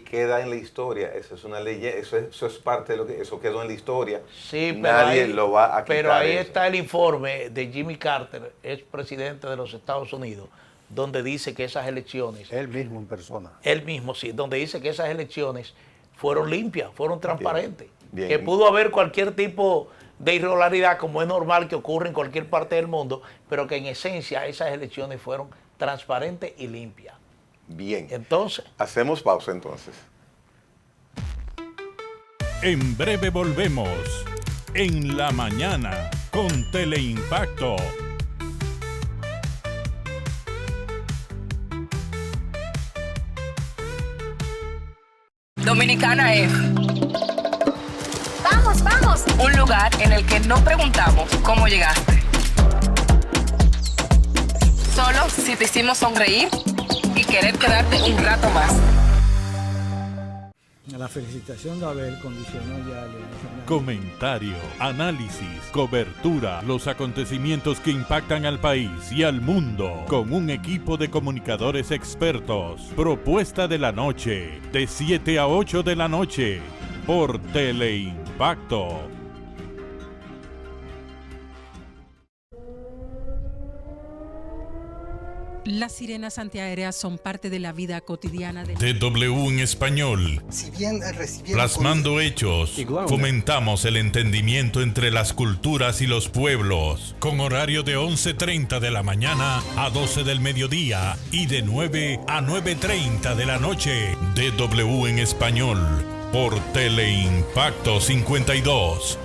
queda en la historia. Eso es una ley, eso es parte de lo que eso quedó en la historia. Sí, nadie lo va a quitar. Pero ahí está el informe de Jimmy Carter, ex presidente de los Estados Unidos, donde dice que esas elecciones... Él mismo en persona. Él mismo, sí, donde dice que esas elecciones fueron limpias, fueron transparentes. Bien. Que pudo haber cualquier tipo de irregularidad, como es normal que ocurre en cualquier parte del mundo, pero que en esencia esas elecciones fueron transparentes y limpias. Bien. Entonces... Hacemos pausa entonces. En breve volvemos. En la mañana con Teleimpacto. Dominicana es ¡Vamos! Un lugar en el que no preguntamos cómo llegaste. Solo si te hicimos sonreír y querer quedarte un rato más. La felicitación de Abel condicionó ya el... Comentario, análisis, cobertura, los acontecimientos que impactan al país y al mundo, con un equipo de comunicadores expertos. Propuesta de la noche, de 7 a 8 de la noche, por Teleimpacto. Las sirenas antiaéreas son parte de la vida cotidiana de DW en español. Plasmando hechos, fomentamos el entendimiento entre las culturas y los pueblos. Con horario de 11:30 de la mañana a 12 del mediodía y de 9 a 9:30 de la noche. DW en español por Teleimpacto 52.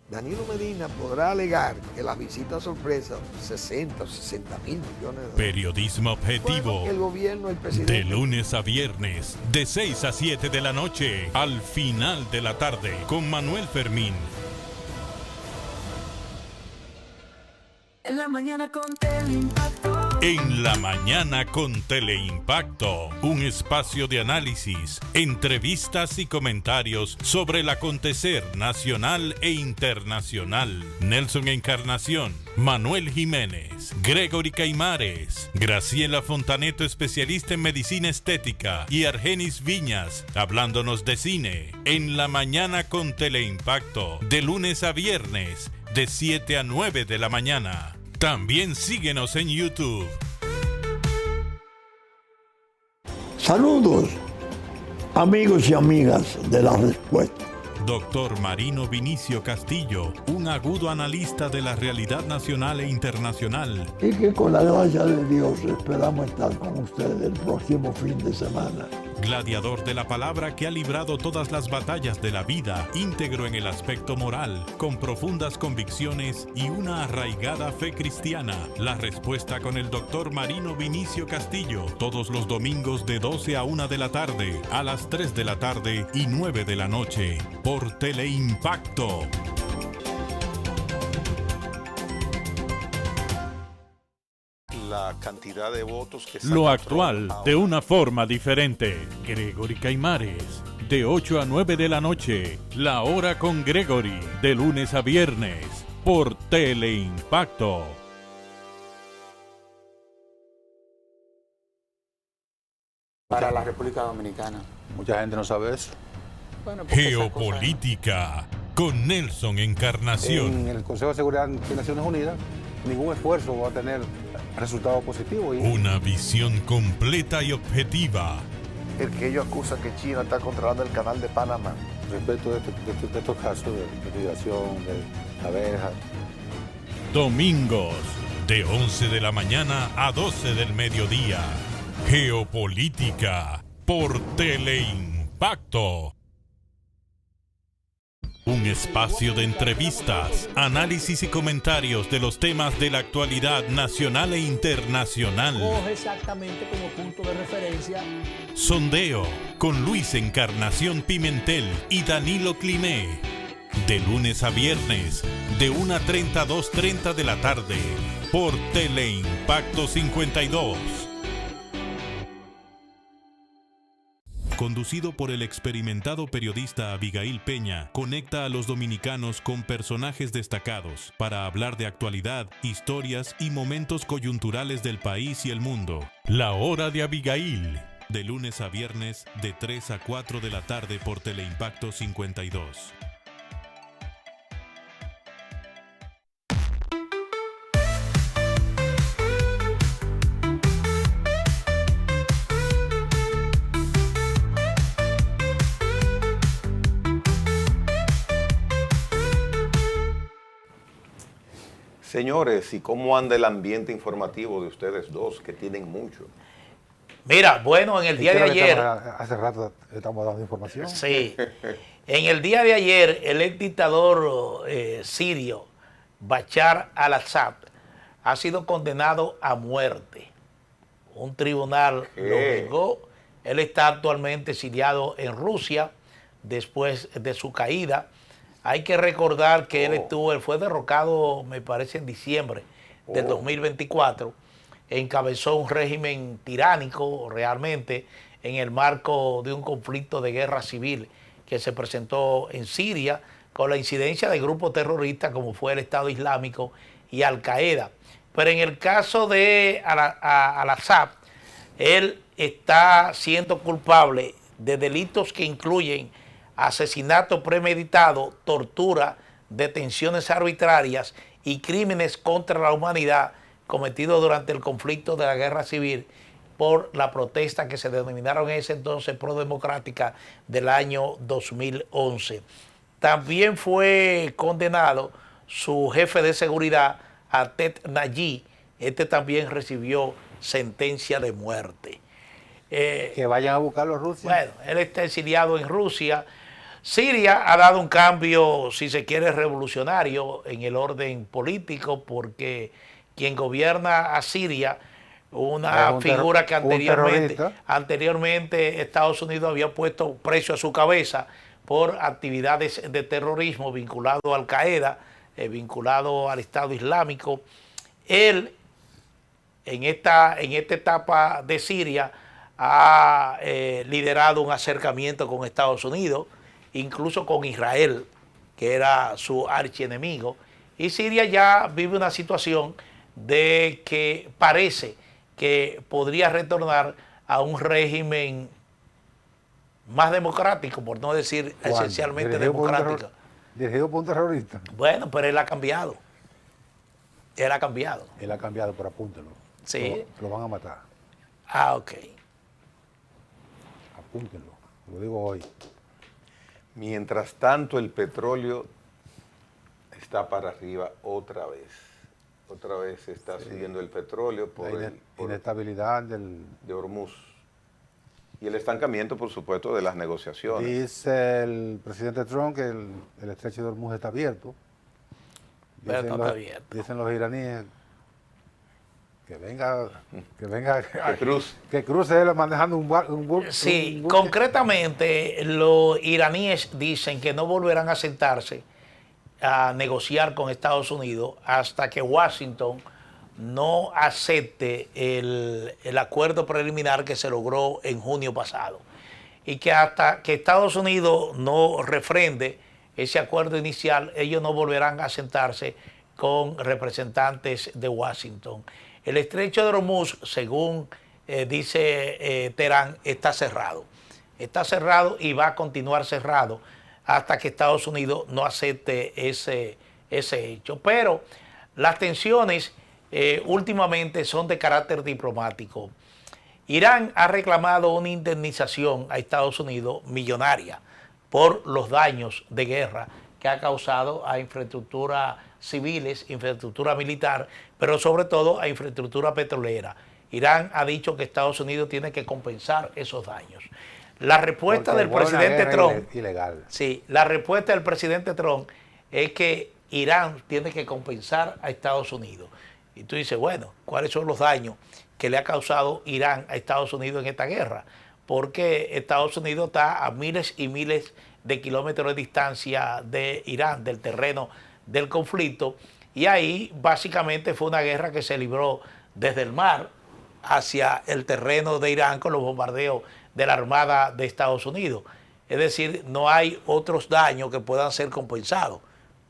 Danilo Medina podrá alegar que las visitas sorpresa, 60 o 60 mil millones de dólares. Periodismo objetivo. Bueno, el gobierno, el presidente. De lunes a viernes, de 6 a 7 de la noche, al final de la tarde, con Manuel Fermín. En la mañana con Teleimpacto. En la mañana con Teleimpacto, un espacio de análisis, entrevistas y comentarios sobre el acontecer nacional e internacional. Nelson Encarnación, Manuel Jiménez, Gregory Caimares, Graciela Fontaneto, especialista en medicina estética, y Argenis Viñas, hablándonos de cine. En la mañana con Teleimpacto, de lunes a viernes, de 7 a 9 de la mañana. También síguenos en YouTube. Saludos, amigos y amigas de La Respuesta. Doctor Marino Vinicio Castillo, un agudo analista de la realidad nacional e internacional. Y que con la gracia de Dios esperamos estar con ustedes el próximo fin de semana. Gladiador de la palabra que ha librado todas las batallas de la vida, íntegro en el aspecto moral, con profundas convicciones y una arraigada fe cristiana. La Respuesta con el doctor Marino Vinicio Castillo, todos los domingos de 12 a 1 de la tarde, a las 3 de la tarde y 9 de la noche, por Teleimpacto. La cantidad de votos que Lo actual de una forma diferente. Gregory Caimares, de 8 a 9 de la noche, La Hora con Gregory, de lunes a viernes, por Teleimpacto. Para la República Dominicana. Mucha gente no sabe eso. Bueno, porque Geopolítica, con Nelson Encarnación. En el Consejo de Seguridad de Naciones Unidas, ningún esfuerzo va a tener resultado positivo. Una visión completa y objetiva. El que ellos acusan que China está controlando el canal de Panamá. Respecto de estos casos de migración, de abejas. Domingos, de 11 de la mañana a 12 del mediodía. Geopolítica, por Teleimpacto. Un espacio de entrevistas, análisis y comentarios de los temas de la actualidad nacional e internacional. Coge exactamente como punto de referencia. Sondeo con Luis Encarnación Pimentel y Danilo Cliné. De lunes a viernes, de 1:30 a 2:30 de la tarde, por Teleimpacto 52. Conducido por el experimentado periodista Abigail Peña, conecta a los dominicanos con personajes destacados para hablar de actualidad, historias y momentos coyunturales del país y el mundo. La Hora de Abigail, de lunes a viernes, de 3 a 4 de la tarde por Teleimpacto 52. Señores, ¿y cómo anda el ambiente informativo de ustedes dos, que tienen mucho? Mira, bueno, en el día de ayer... Hace rato estamos dando información. Sí. En el día de ayer, el ex dictador sirio, Bashar al-Assad, ha sido condenado a muerte. Un tribunal lo juzgó. Él está actualmente exiliado en Rusia después de su caída. Hay que recordar que él fue derrocado, me parece, en diciembre del 2024. Encabezó un régimen tiránico realmente en el marco de un conflicto de guerra civil que se presentó en Siria con la incidencia de grupos terroristas como fue el Estado Islámico y Al-Qaeda. Pero en el caso de al-Assad, él está siendo culpable de delitos que incluyen asesinato premeditado, tortura, detenciones arbitrarias y crímenes contra la humanidad cometidos durante el conflicto de la guerra civil por la protesta que se denominaron en ese entonces prodemocrática del año 2011. También fue condenado su jefe de seguridad, Atet Nayi. Este también recibió sentencia de muerte. Que vayan a buscar los rusos. Bueno, él está exiliado en Rusia. Siria ha dado un cambio, si se quiere, revolucionario en el orden político, porque quien gobierna a Siria, una figura que anteriormente Estados Unidos había puesto precio a su cabeza por actividades de terrorismo vinculado a Al-Qaeda, vinculado al Estado Islámico. Él en esta etapa de Siria ha liderado un acercamiento con Estados Unidos, incluso con Israel, que era su archienemigo, y Siria ya vive una situación de que parece que podría retornar a un régimen más democrático, por no decir esencialmente democrático. Dirigido por un terrorista. Bueno, pero él ha cambiado. Él ha cambiado. Él ha cambiado, pero apúntelo. Sí. Lo van a matar. Ah, ok. Apúntenlo. Lo digo hoy. Mientras tanto, el petróleo está para arriba otra vez. Otra vez se está subiendo el petróleo por la inestabilidad de Hormuz. Y el estancamiento, por supuesto, de las negociaciones. Dice el presidente Trump que el estrecho de Hormuz está abierto. Pero no está abierto. Dicen los iraníes que venga, que cruce él manejando un barco. Sí, concretamente los iraníes dicen que no volverán a sentarse a negociar con Estados Unidos hasta que Washington no acepte el acuerdo preliminar que se logró en junio pasado, y que hasta que Estados Unidos no refrende ese acuerdo inicial, ellos no volverán a sentarse con representantes de Washington. El estrecho de Hormuz, según dice Teherán, está cerrado. Está cerrado y va a continuar cerrado hasta que Estados Unidos no acepte ese hecho. Pero las tensiones últimamente son de carácter diplomático. Irán ha reclamado una indemnización a Estados Unidos millonaria por los daños de guerra que ha causado a infraestructura civiles, infraestructura militar, pero sobre todo a infraestructura petrolera. Irán ha dicho que Estados Unidos tiene que compensar esos daños. La respuesta del presidente Trump, sí, la respuesta del presidente Trump es que Irán tiene que compensar a Estados Unidos. Y tú dices, bueno, ¿cuáles son los daños que le ha causado Irán a Estados Unidos en esta guerra? Porque Estados Unidos está a miles y miles de kilómetros de distancia de Irán, del terreno del conflicto, y ahí básicamente fue una guerra que se libró desde el mar hacia el terreno de Irán con los bombardeos de la Armada de Estados Unidos. Es decir, no hay otros daños que puedan ser compensados.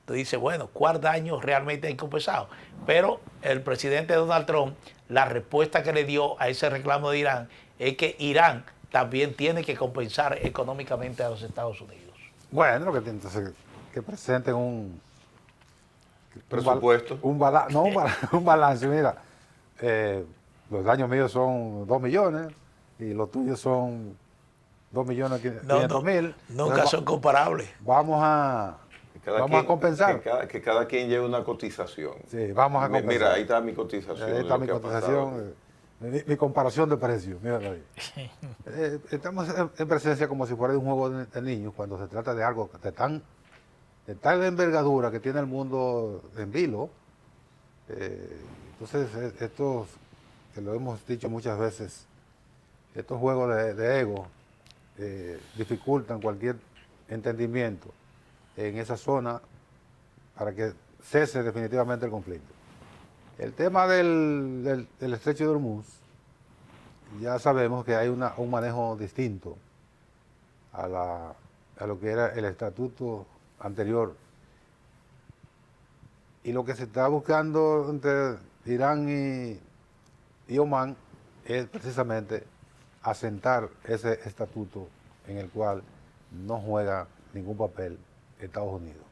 Entonces dice, bueno, ¿cuál daño realmente hay compensado? Pero el presidente Donald Trump, la respuesta que le dio a ese reclamo de Irán es que Irán también tiene que compensar económicamente a los Estados Unidos. Bueno, entonces que presenten un presupuesto. Un balance. Mira, los daños míos son 2 millones y los tuyos son 2.500.000. Nunca son comparables. Vamos a compensar. Que cada quien lleve una cotización. Sí, vamos a compensar. Mira, ahí está mi cotización. Ahí está mi cotización, mi comparación de precios. Míralo ahí. Estamos en presencia como si fuera de un juego de niños cuando se trata de algo de tal envergadura que tiene el mundo en vilo. Entonces, estos, que lo hemos dicho muchas veces, estos juegos de ego dificultan cualquier entendimiento en esa zona para que cese definitivamente el conflicto. El tema del estrecho de Hormuz, ya sabemos que hay un manejo distinto a lo que era el estatuto anterior. Y lo que se está buscando entre Irán y Omán es precisamente asentar ese estatuto en el cual no juega ningún papel Estados Unidos.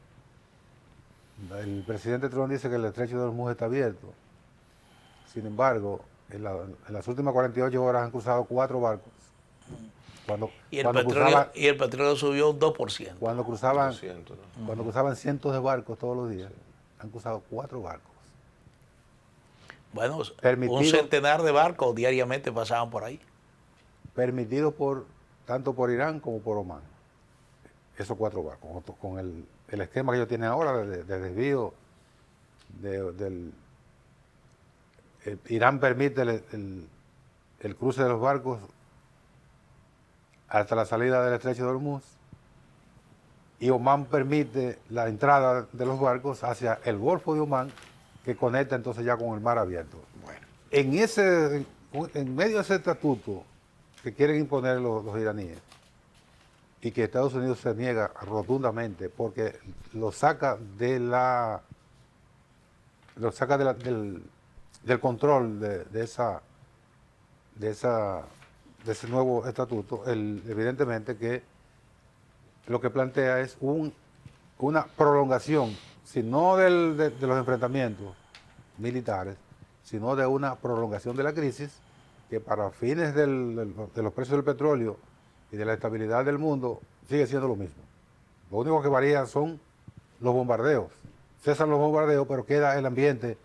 El presidente Trump dice que el estrecho de Hormuz está abierto. Sin embargo, en las últimas 48 horas han cruzado 4 barcos. Y el petróleo subió un 2%. Cuando cruzaban cientos de barcos todos los días, han cruzado 4 barcos. Bueno, un centenar de barcos diariamente pasaban por ahí. Permitido tanto por Irán como por Omán. Esos 4 barcos, con el esquema que ellos tienen ahora de desvío Irán permite el cruce de los barcos hasta la salida del estrecho de Hormuz y Omán permite la entrada de los barcos hacia el Golfo de Omán, que conecta entonces ya con el mar abierto. Bueno, en medio de ese estatuto que quieren imponer los iraníes y que Estados Unidos se niega rotundamente porque lo saca del control de ese nuevo estatuto, evidentemente que lo que plantea es una prolongación, si no de los enfrentamientos militares, sino de una prolongación de la crisis que para fines de los precios del petróleo y de la estabilidad del mundo sigue siendo lo mismo. Lo único que varía son los bombardeos. Cesan los bombardeos, pero queda el ambiente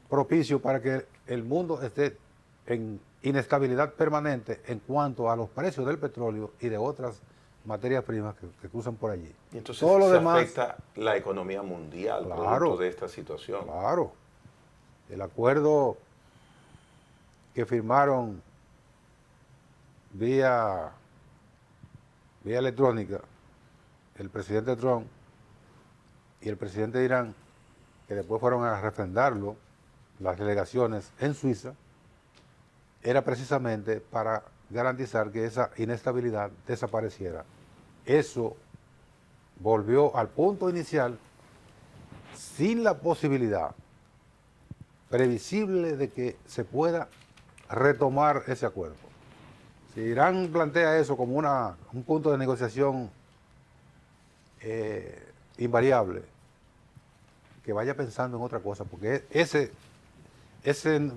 propicio para que el mundo esté en inestabilidad permanente en cuanto a los precios del petróleo y de otras materias primas que cruzan por allí. Y entonces todo lo demás afecta la economía mundial, claro, producto de esta situación. Claro. El acuerdo que firmaron vía electrónica el presidente Trump y el presidente de Irán, que después fueron a refrendarlo, las delegaciones en Suiza, era precisamente para garantizar que esa inestabilidad desapareciera. Eso volvió al punto inicial sin la posibilidad previsible de que se pueda retomar ese acuerdo. Si Irán plantea eso como un punto de negociación invariable, que vaya pensando en otra cosa, porque ese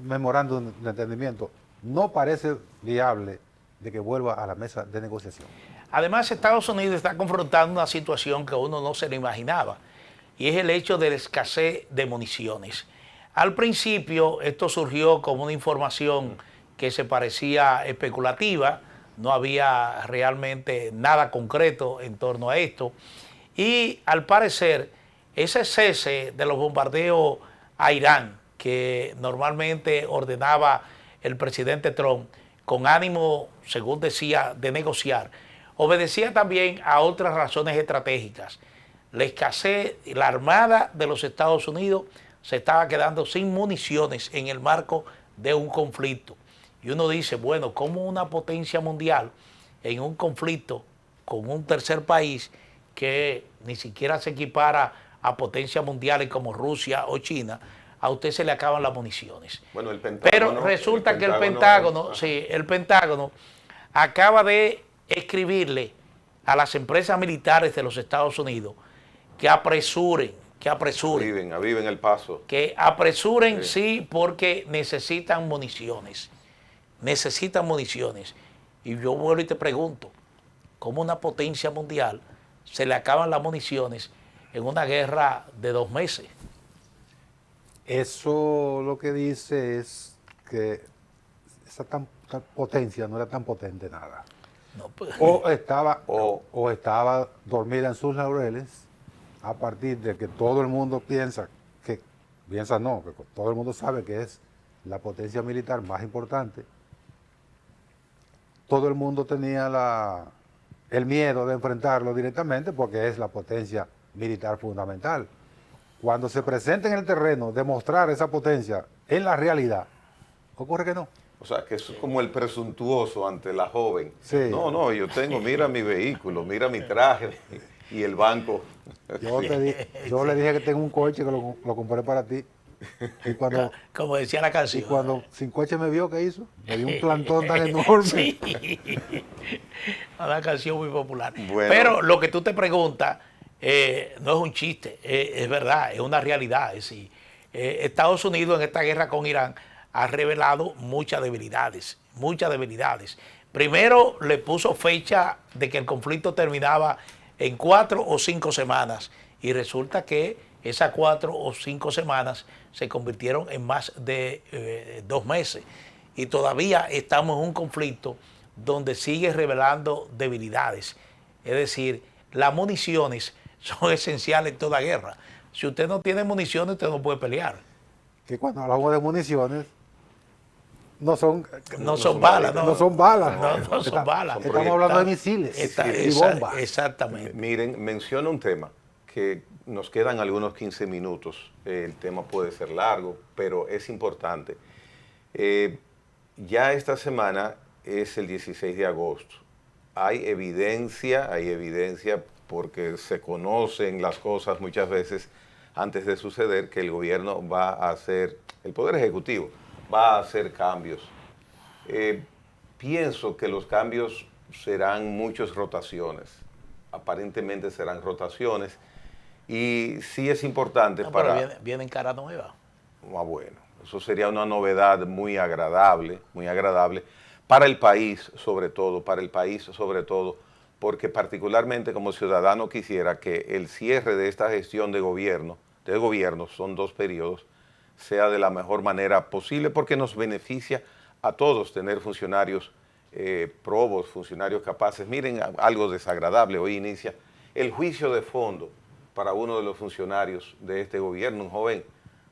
memorándum de entendimiento no parece viable de que vuelva a la mesa de negociación. Además, Estados Unidos está confrontando una situación que uno no se lo imaginaba, y es el hecho de la escasez de municiones. Al principio, esto surgió como una información que se parecía especulativa, no había realmente nada concreto en torno a esto, y al parecer, ese cese de los bombardeos a Irán, que normalmente ordenaba el presidente Trump, con ánimo, según decía, de negociar, obedecía también a otras razones estratégicas. La escasez, la Armada de los Estados Unidos se estaba quedando sin municiones en el marco de un conflicto. Y uno dice, bueno, ¿cómo una potencia mundial en un conflicto con un tercer país que ni siquiera se equipara a potencias mundiales como Rusia o China, a usted se le acaban las municiones? Bueno, el Pentágono, pero resulta que el Pentágono acaba de escribirle a las empresas militares de los Estados Unidos que apresuren, aviven el paso. Que apresuren, sí, porque necesitan municiones. Necesitan municiones. Y yo vuelvo y te pregunto, ¿cómo una potencia mundial se le acaban las municiones en una guerra de 2 meses? Eso lo que dice es que esa potencia no era tan potente nada. No, pues, o estaba dormida en sus laureles a partir de que todo el mundo que todo el mundo sabe que es la potencia militar más importante. Todo el mundo tenía el miedo de enfrentarlo directamente porque es la potencia militar fundamental. Cuando se presenta en el terreno demostrar esa potencia en la realidad, ocurre que no. O sea, que eso es como el presuntuoso ante la joven. Sí. No, yo tengo, mira mi vehículo, mira mi traje y el banco. Yo le dije que tengo un coche que lo compré para ti. Y cuando, como decía la canción. Y cuando sin coche me vio, ¿qué hizo? Me dio un plantón tan enorme. Sí. Una canción muy popular. Bueno. Pero lo que tú te preguntas no es un chiste, es verdad, es una realidad. Es decir, Estados Unidos en esta guerra con Irán ha revelado muchas debilidades. Primero le puso fecha de que el conflicto terminaba en 4 o 5 semanas y resulta que esas 4 o 5 semanas se convirtieron en más de 2 meses y todavía estamos en un conflicto donde sigue revelando debilidades. Es decir, las municiones son esenciales en toda guerra. Si usted no tiene municiones, usted no puede pelear. Que cuando hablamos de municiones, no son balas. No son balas. No son balas. Estamos hablando de misiles y bombas. Exactamente. Miren, menciona un tema que nos quedan algunos 15 minutos. El tema puede ser largo, pero es importante. Ya esta semana es el 16 de agosto. Hay evidencia porque se conocen las cosas muchas veces antes de suceder, que el gobierno va a hacer, el Poder Ejecutivo va a hacer cambios. Pienso que los cambios serán muchas rotaciones. Aparentemente serán rotaciones. Y sí es importante pero vienen cara nueva. Bueno, eso sería una novedad muy agradable para el país sobre todo, porque particularmente como ciudadano quisiera que el cierre de esta gestión de gobierno, son 2 periodos, sea de la mejor manera posible, porque nos beneficia a todos tener funcionarios probos, funcionarios capaces. Miren, algo desagradable, hoy inicia el juicio de fondo para uno de los funcionarios de este gobierno, un joven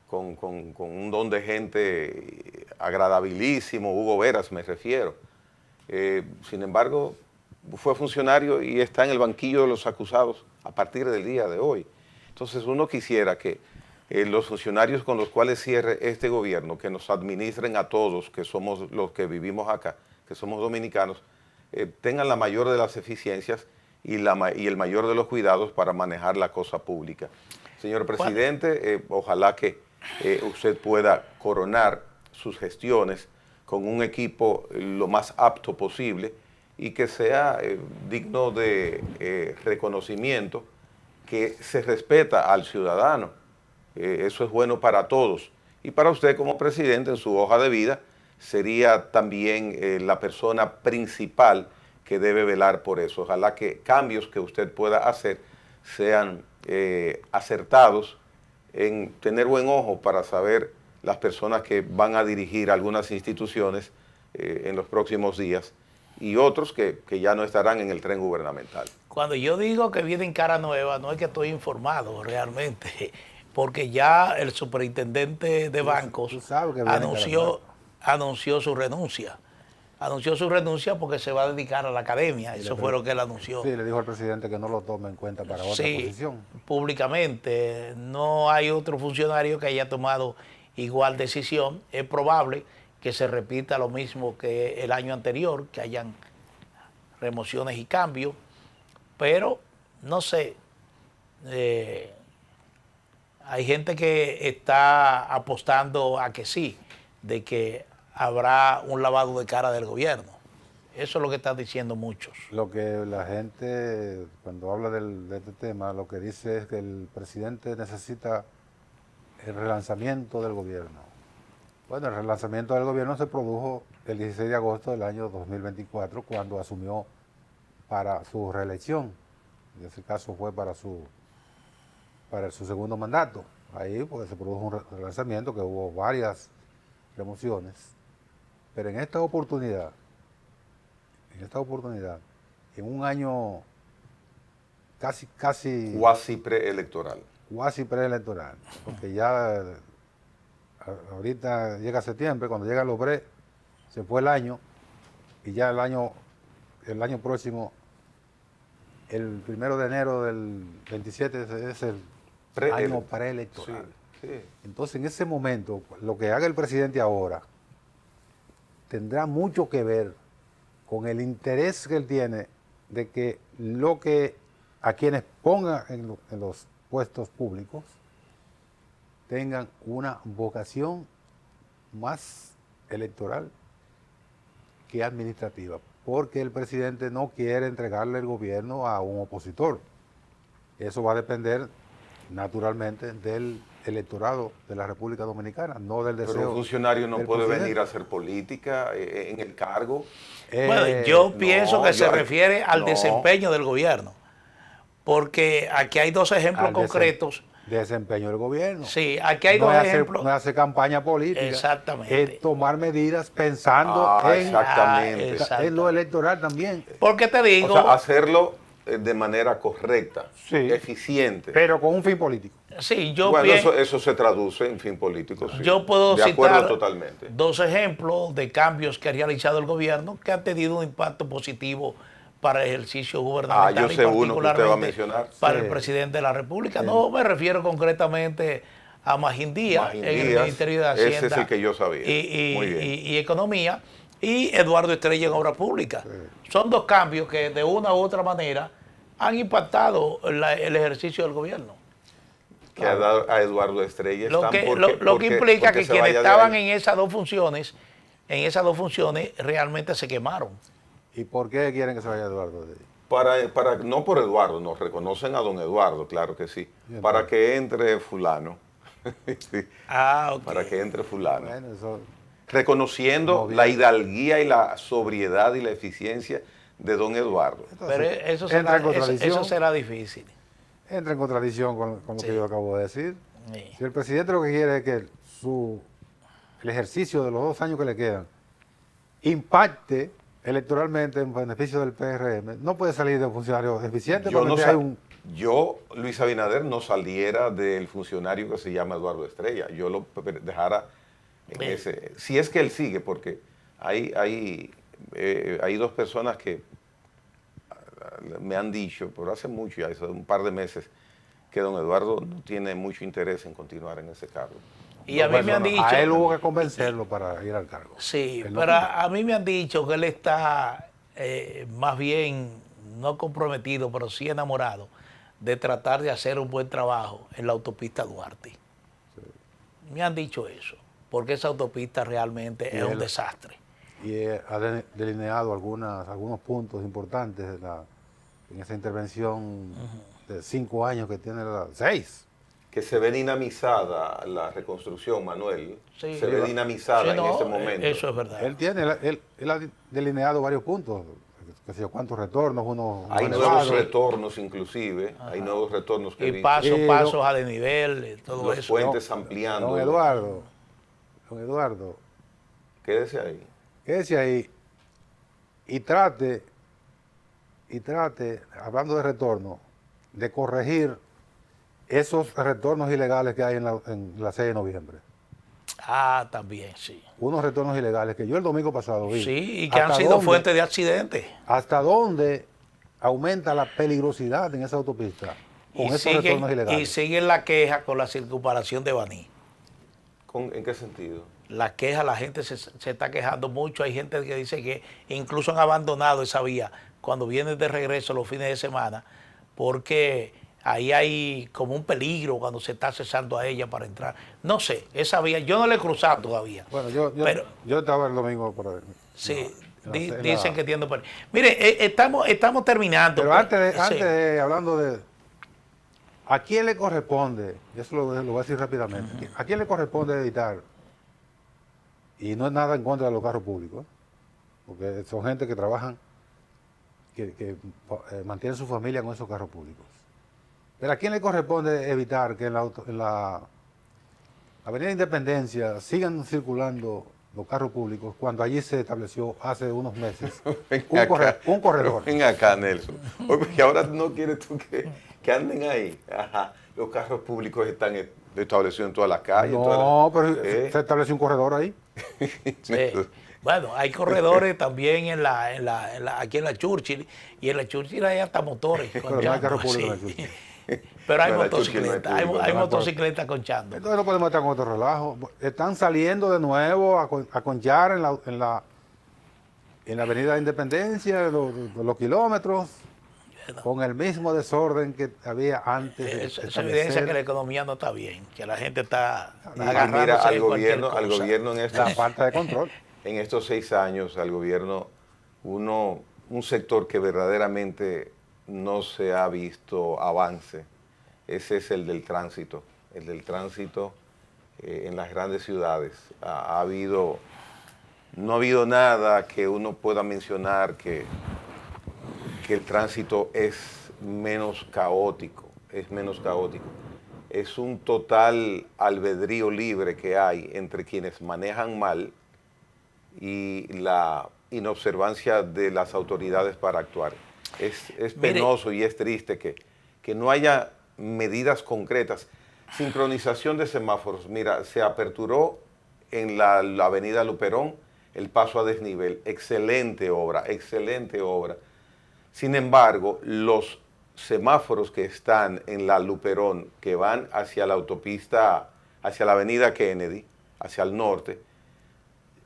con un don de gente agradabilísimo, Hugo Veras me refiero. Sin embargo, fue funcionario y está en el banquillo de los acusados a partir del día de hoy. Entonces uno quisiera que los funcionarios con los cuales cierre este gobierno, que nos administren a todos, que somos los que vivimos acá, que somos dominicanos, tengan la mayor de las eficiencias y el mayor de los cuidados para manejar la cosa pública. Señor presidente, ojalá que usted pueda coronar sus gestiones con un equipo lo más apto posible y que sea digno de reconocimiento, que se respeta al ciudadano. Eso es bueno para todos. Y para usted como presidente, en su hoja de vida, sería también la persona principal que debe velar por eso. Ojalá que cambios que usted pueda hacer sean acertados, en tener buen ojo para saber las personas que van a dirigir algunas instituciones en los próximos días y otros que ya no estarán en el tren gubernamental. Cuando yo digo que vienen cara nueva, no es que estoy informado realmente, porque ya el superintendente de bancos anunció su renuncia. Anunció su renuncia porque se va a dedicar a la academia. Eso fue lo que él anunció. Sí, le dijo al presidente que no lo tome en cuenta para otra posición. Públicamente. No hay otro funcionario que haya tomado igual decisión. Es probable que se repita lo mismo que el año anterior, que hayan remociones y cambios. Pero, no sé, hay gente que está apostando a que sí, de que habrá un lavado de cara del gobierno. Eso es lo que están diciendo muchos. Lo que la gente, cuando habla de este tema, lo que dice es que el presidente necesita el relanzamiento del gobierno. Bueno, el relanzamiento del gobierno se produjo el 16 de agosto del año 2024, cuando asumió para su reelección. En ese caso fue para su segundo mandato. Ahí pues, se produjo un relanzamiento, que hubo varias remociones. Pero en esta oportunidad, en un año casi cuasi preelectoral, porque ya ahorita llega septiembre, cuando llega el OBRE, se fue el año, y ya el año próximo, el 1 de enero del 27 es el año preelectoral. Sí. Entonces, en ese momento, lo que haga el presidente ahora tendrá mucho que ver con el interés que él tiene de que a quienes ponga en los puestos públicos tengan una vocación más electoral que administrativa, porque el presidente no quiere entregarle el gobierno a un opositor. Eso va a depender naturalmente del electorado de la República Dominicana, no del deseo. Pero un funcionario no puede venir a hacer política en el cargo. Bueno, yo pienso que se refiere al desempeño del gobierno, porque aquí hay 2 ejemplos concretos. Desempeño del gobierno. Sí, aquí hay 2 ejemplos. No es hacer campaña política. Exactamente. Es tomar medidas pensando en lo electoral también. Porque te digo. O sea, hacerlo de manera correcta, eficiente. Pero con un fin político. Sí, eso se traduce en fin político. Sí. Yo puedo citar totalmente 2 ejemplos de cambios que ha realizado el gobierno que han tenido un impacto positivo para el ejercicio gubernamental. Yo sé uno que usted va a mencionar. Para el presidente de la República. No me refiero concretamente a Magín Díaz en el Díaz, Ministerio de Hacienda. ese es el que yo sabía. Muy bien. Y Economía, y Eduardo Estrella en Obra Pública. Son dos cambios que de una u otra manera han impactado el ejercicio del gobierno. Que ha dado a Eduardo Estrella. Lo que implica que quienes estaban en esas dos funciones, realmente se quemaron. ¿Y por qué quieren que se vaya Eduardo? No por Eduardo, nos reconocen a don Eduardo, claro que sí. Bien, para que entre fulano. Sí. Okay. Para que entre fulano. Bueno, eso, reconociendo la hidalguía y la sobriedad y la eficiencia de don Eduardo. Entonces, pero eso será difícil. Entra en contradicción con lo que yo acabo de decir. Sí. Si el presidente lo que quiere es que el ejercicio de los 2 años que le quedan impacte electoralmente en beneficio del PRM, no puede salir de un funcionario eficiente. Yo, Luis Abinader, no saliera del funcionario que se llama Eduardo Estrella. Yo lo dejara en ese. Si es que él sigue, porque hay 2 personas que me han dicho, pero hace mucho, ya hace un par de meses, que don Eduardo no tiene mucho interés en continuar en ese cargo. Y a mí me han dicho... A él hubo que convencerlo para ir al cargo. Sí, pero a mí me han dicho que él está más bien, no comprometido, pero sí enamorado de tratar de hacer un buen trabajo en la autopista Duarte. Sí. Me han dicho eso, porque esa autopista realmente es un desastre. Y ha delineado algunos puntos importantes en esa intervención de 5 años que tiene 6. Que se ve dinamizada la reconstrucción, Manuel. Sí, se ve dinamizada en este momento. Eso es verdad. Él ha delineado varios puntos. Que sé yo, cuántos retornos, hay nuevos retornos inclusive, hay nuevos retornos que y pasos a desnivel, todo los eso. Los puentes ampliando. Don Eduardo. Quédese ahí. Quédese ahí y trate, hablando de retorno, de corregir esos retornos ilegales que hay en la 6 de noviembre. También, sí. Unos retornos ilegales que yo el domingo pasado vi. Sí, y que han sido fuentes de accidentes. ¿Hasta dónde aumenta la peligrosidad en esa autopista con esos retornos ilegales? Y sigue la queja con la circunvalación de Baní. ¿En qué sentido? La queja, la gente se está quejando mucho. Hay gente que dice que incluso han abandonado esa vía cuando vienen de regreso los fines de semana, porque ahí hay como un peligro cuando se está cesando a ella para entrar. No sé, esa vía, yo no la he cruzado todavía. Bueno, yo estaba el domingo por ahí. Sí, dicen que tiene peligro. Mire, estamos terminando. Pero antes hablando de... ¿A quién le corresponde? Eso lo voy a decir rápidamente. ¿A quién le corresponde evitar? Y no es nada en contra de los carros públicos, porque son gente que trabajan, que mantienen su familia con esos carros públicos. Pero ¿a quién le corresponde evitar que en la Avenida Independencia sigan circulando los carros públicos cuando allí se estableció hace unos meses un corredor? Ven acá, Nelson. Y ahora no quieres tú que anden ahí. Ajá. Los carros públicos están establecidos en todas las calles. No, pero se estableció un corredor ahí. Sí. Bueno, hay corredores también aquí en la Churchill, y en la Churchill hay hasta motores. Pero no hay carro público en la Churchill. Pero hay motocicletas, hay motocicletas conchando. Entonces no podemos estar con otro relajo. Están saliendo de nuevo a conchar en la Avenida Independencia, los kilómetros, con el mismo desorden que había antes. Eso evidencia que la economía no está bien, que la gente está agarrándose mira, al gobierno en la falta de control. En estos 6 años, al gobierno, un sector que verdaderamente no se ha visto avance, ese es el del tránsito. El del tránsito en las grandes ciudades. No ha habido nada que uno pueda mencionar que el tránsito es menos caótico, Es un total albedrío libre que hay entre quienes manejan mal y la inobservancia de las autoridades para actuar. Es penoso y es triste que no haya medidas concretas. Sincronización de semáforos. Mira, se aperturó en la avenida Luperón el paso a desnivel. Excelente obra. Sin embargo, los semáforos que están en la Luperón, que van hacia la autopista hacia la avenida Kennedy, hacia el norte,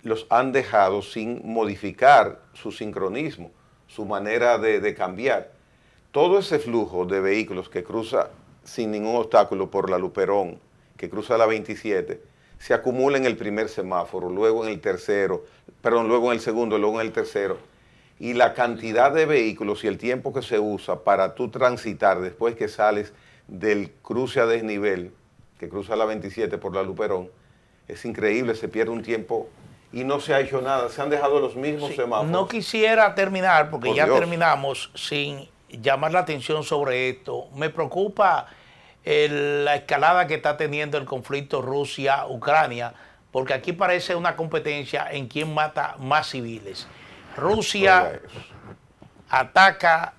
los han dejado sin modificar su sincronismo, su manera de cambiar. Todo ese flujo de vehículos que cruza sin ningún obstáculo por la Luperón, que cruza la 27, se acumula en el primer semáforo, luego en el tercero, perdón, luego en el segundo, luego en el tercero. Y la cantidad de vehículos y el tiempo que se usa para tú transitar después que sales del cruce a desnivel, que cruza la 27 por la Luperón, es increíble, se pierde un tiempo y no se ha hecho nada, se han dejado los mismos semáforos. No quisiera terminar, porque Por ya Dios. terminamos, sin llamar la atención sobre esto. Me preocupa la escalada que está teniendo el conflicto Rusia-Ucrania, porque aquí parece una competencia en quién mata más civiles. Rusia ataca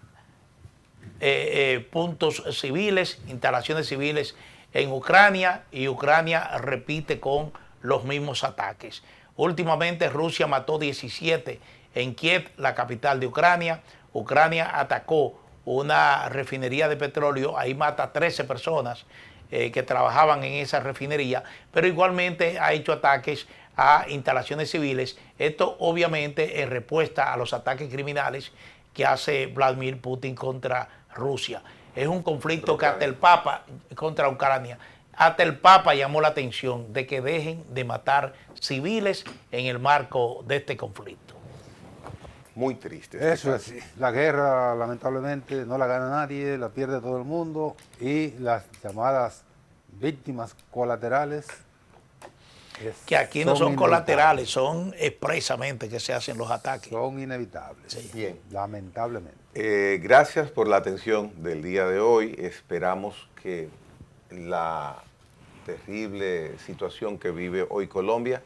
puntos civiles, instalaciones civiles en Ucrania, y Ucrania repite con los mismos ataques. Últimamente Rusia mató 17 en Kiev, la capital de Ucrania. Ucrania atacó una refinería de petróleo, ahí mata 13 personas que trabajaban en esa refinería, pero igualmente ha hecho ataques a instalaciones civiles. Esto obviamente en respuesta a los ataques criminales que hace Vladimir Putin contra Rusia. Es un conflicto que hasta el Papa, contra Ucrania, hasta el Papa llamó la atención de que dejen de matar civiles en el marco de este conflicto. Muy triste. Eso es, la guerra lamentablemente no la gana nadie, la pierde todo el mundo, y las llamadas víctimas colaterales que aquí no son colaterales, son expresamente que se hacen los ataques. Son inevitables, sí. Bien, lamentablemente. Gracias por la atención del día de hoy. Esperamos que la terrible situación que vive hoy Colombia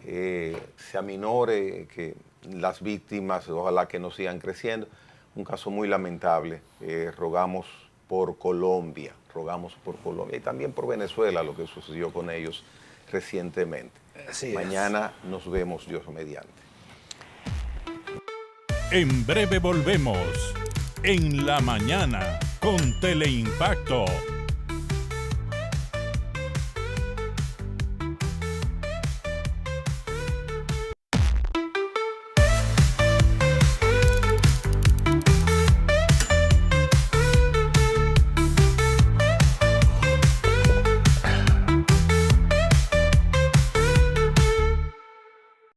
se aminore, que las víctimas ojalá que no sigan creciendo. Un caso muy lamentable. Rogamos por Colombia y también por Venezuela, lo que sucedió con ellos recientemente. Mañana nos vemos, Dios mediante. En breve volvemos. En la mañana con Teleimpacto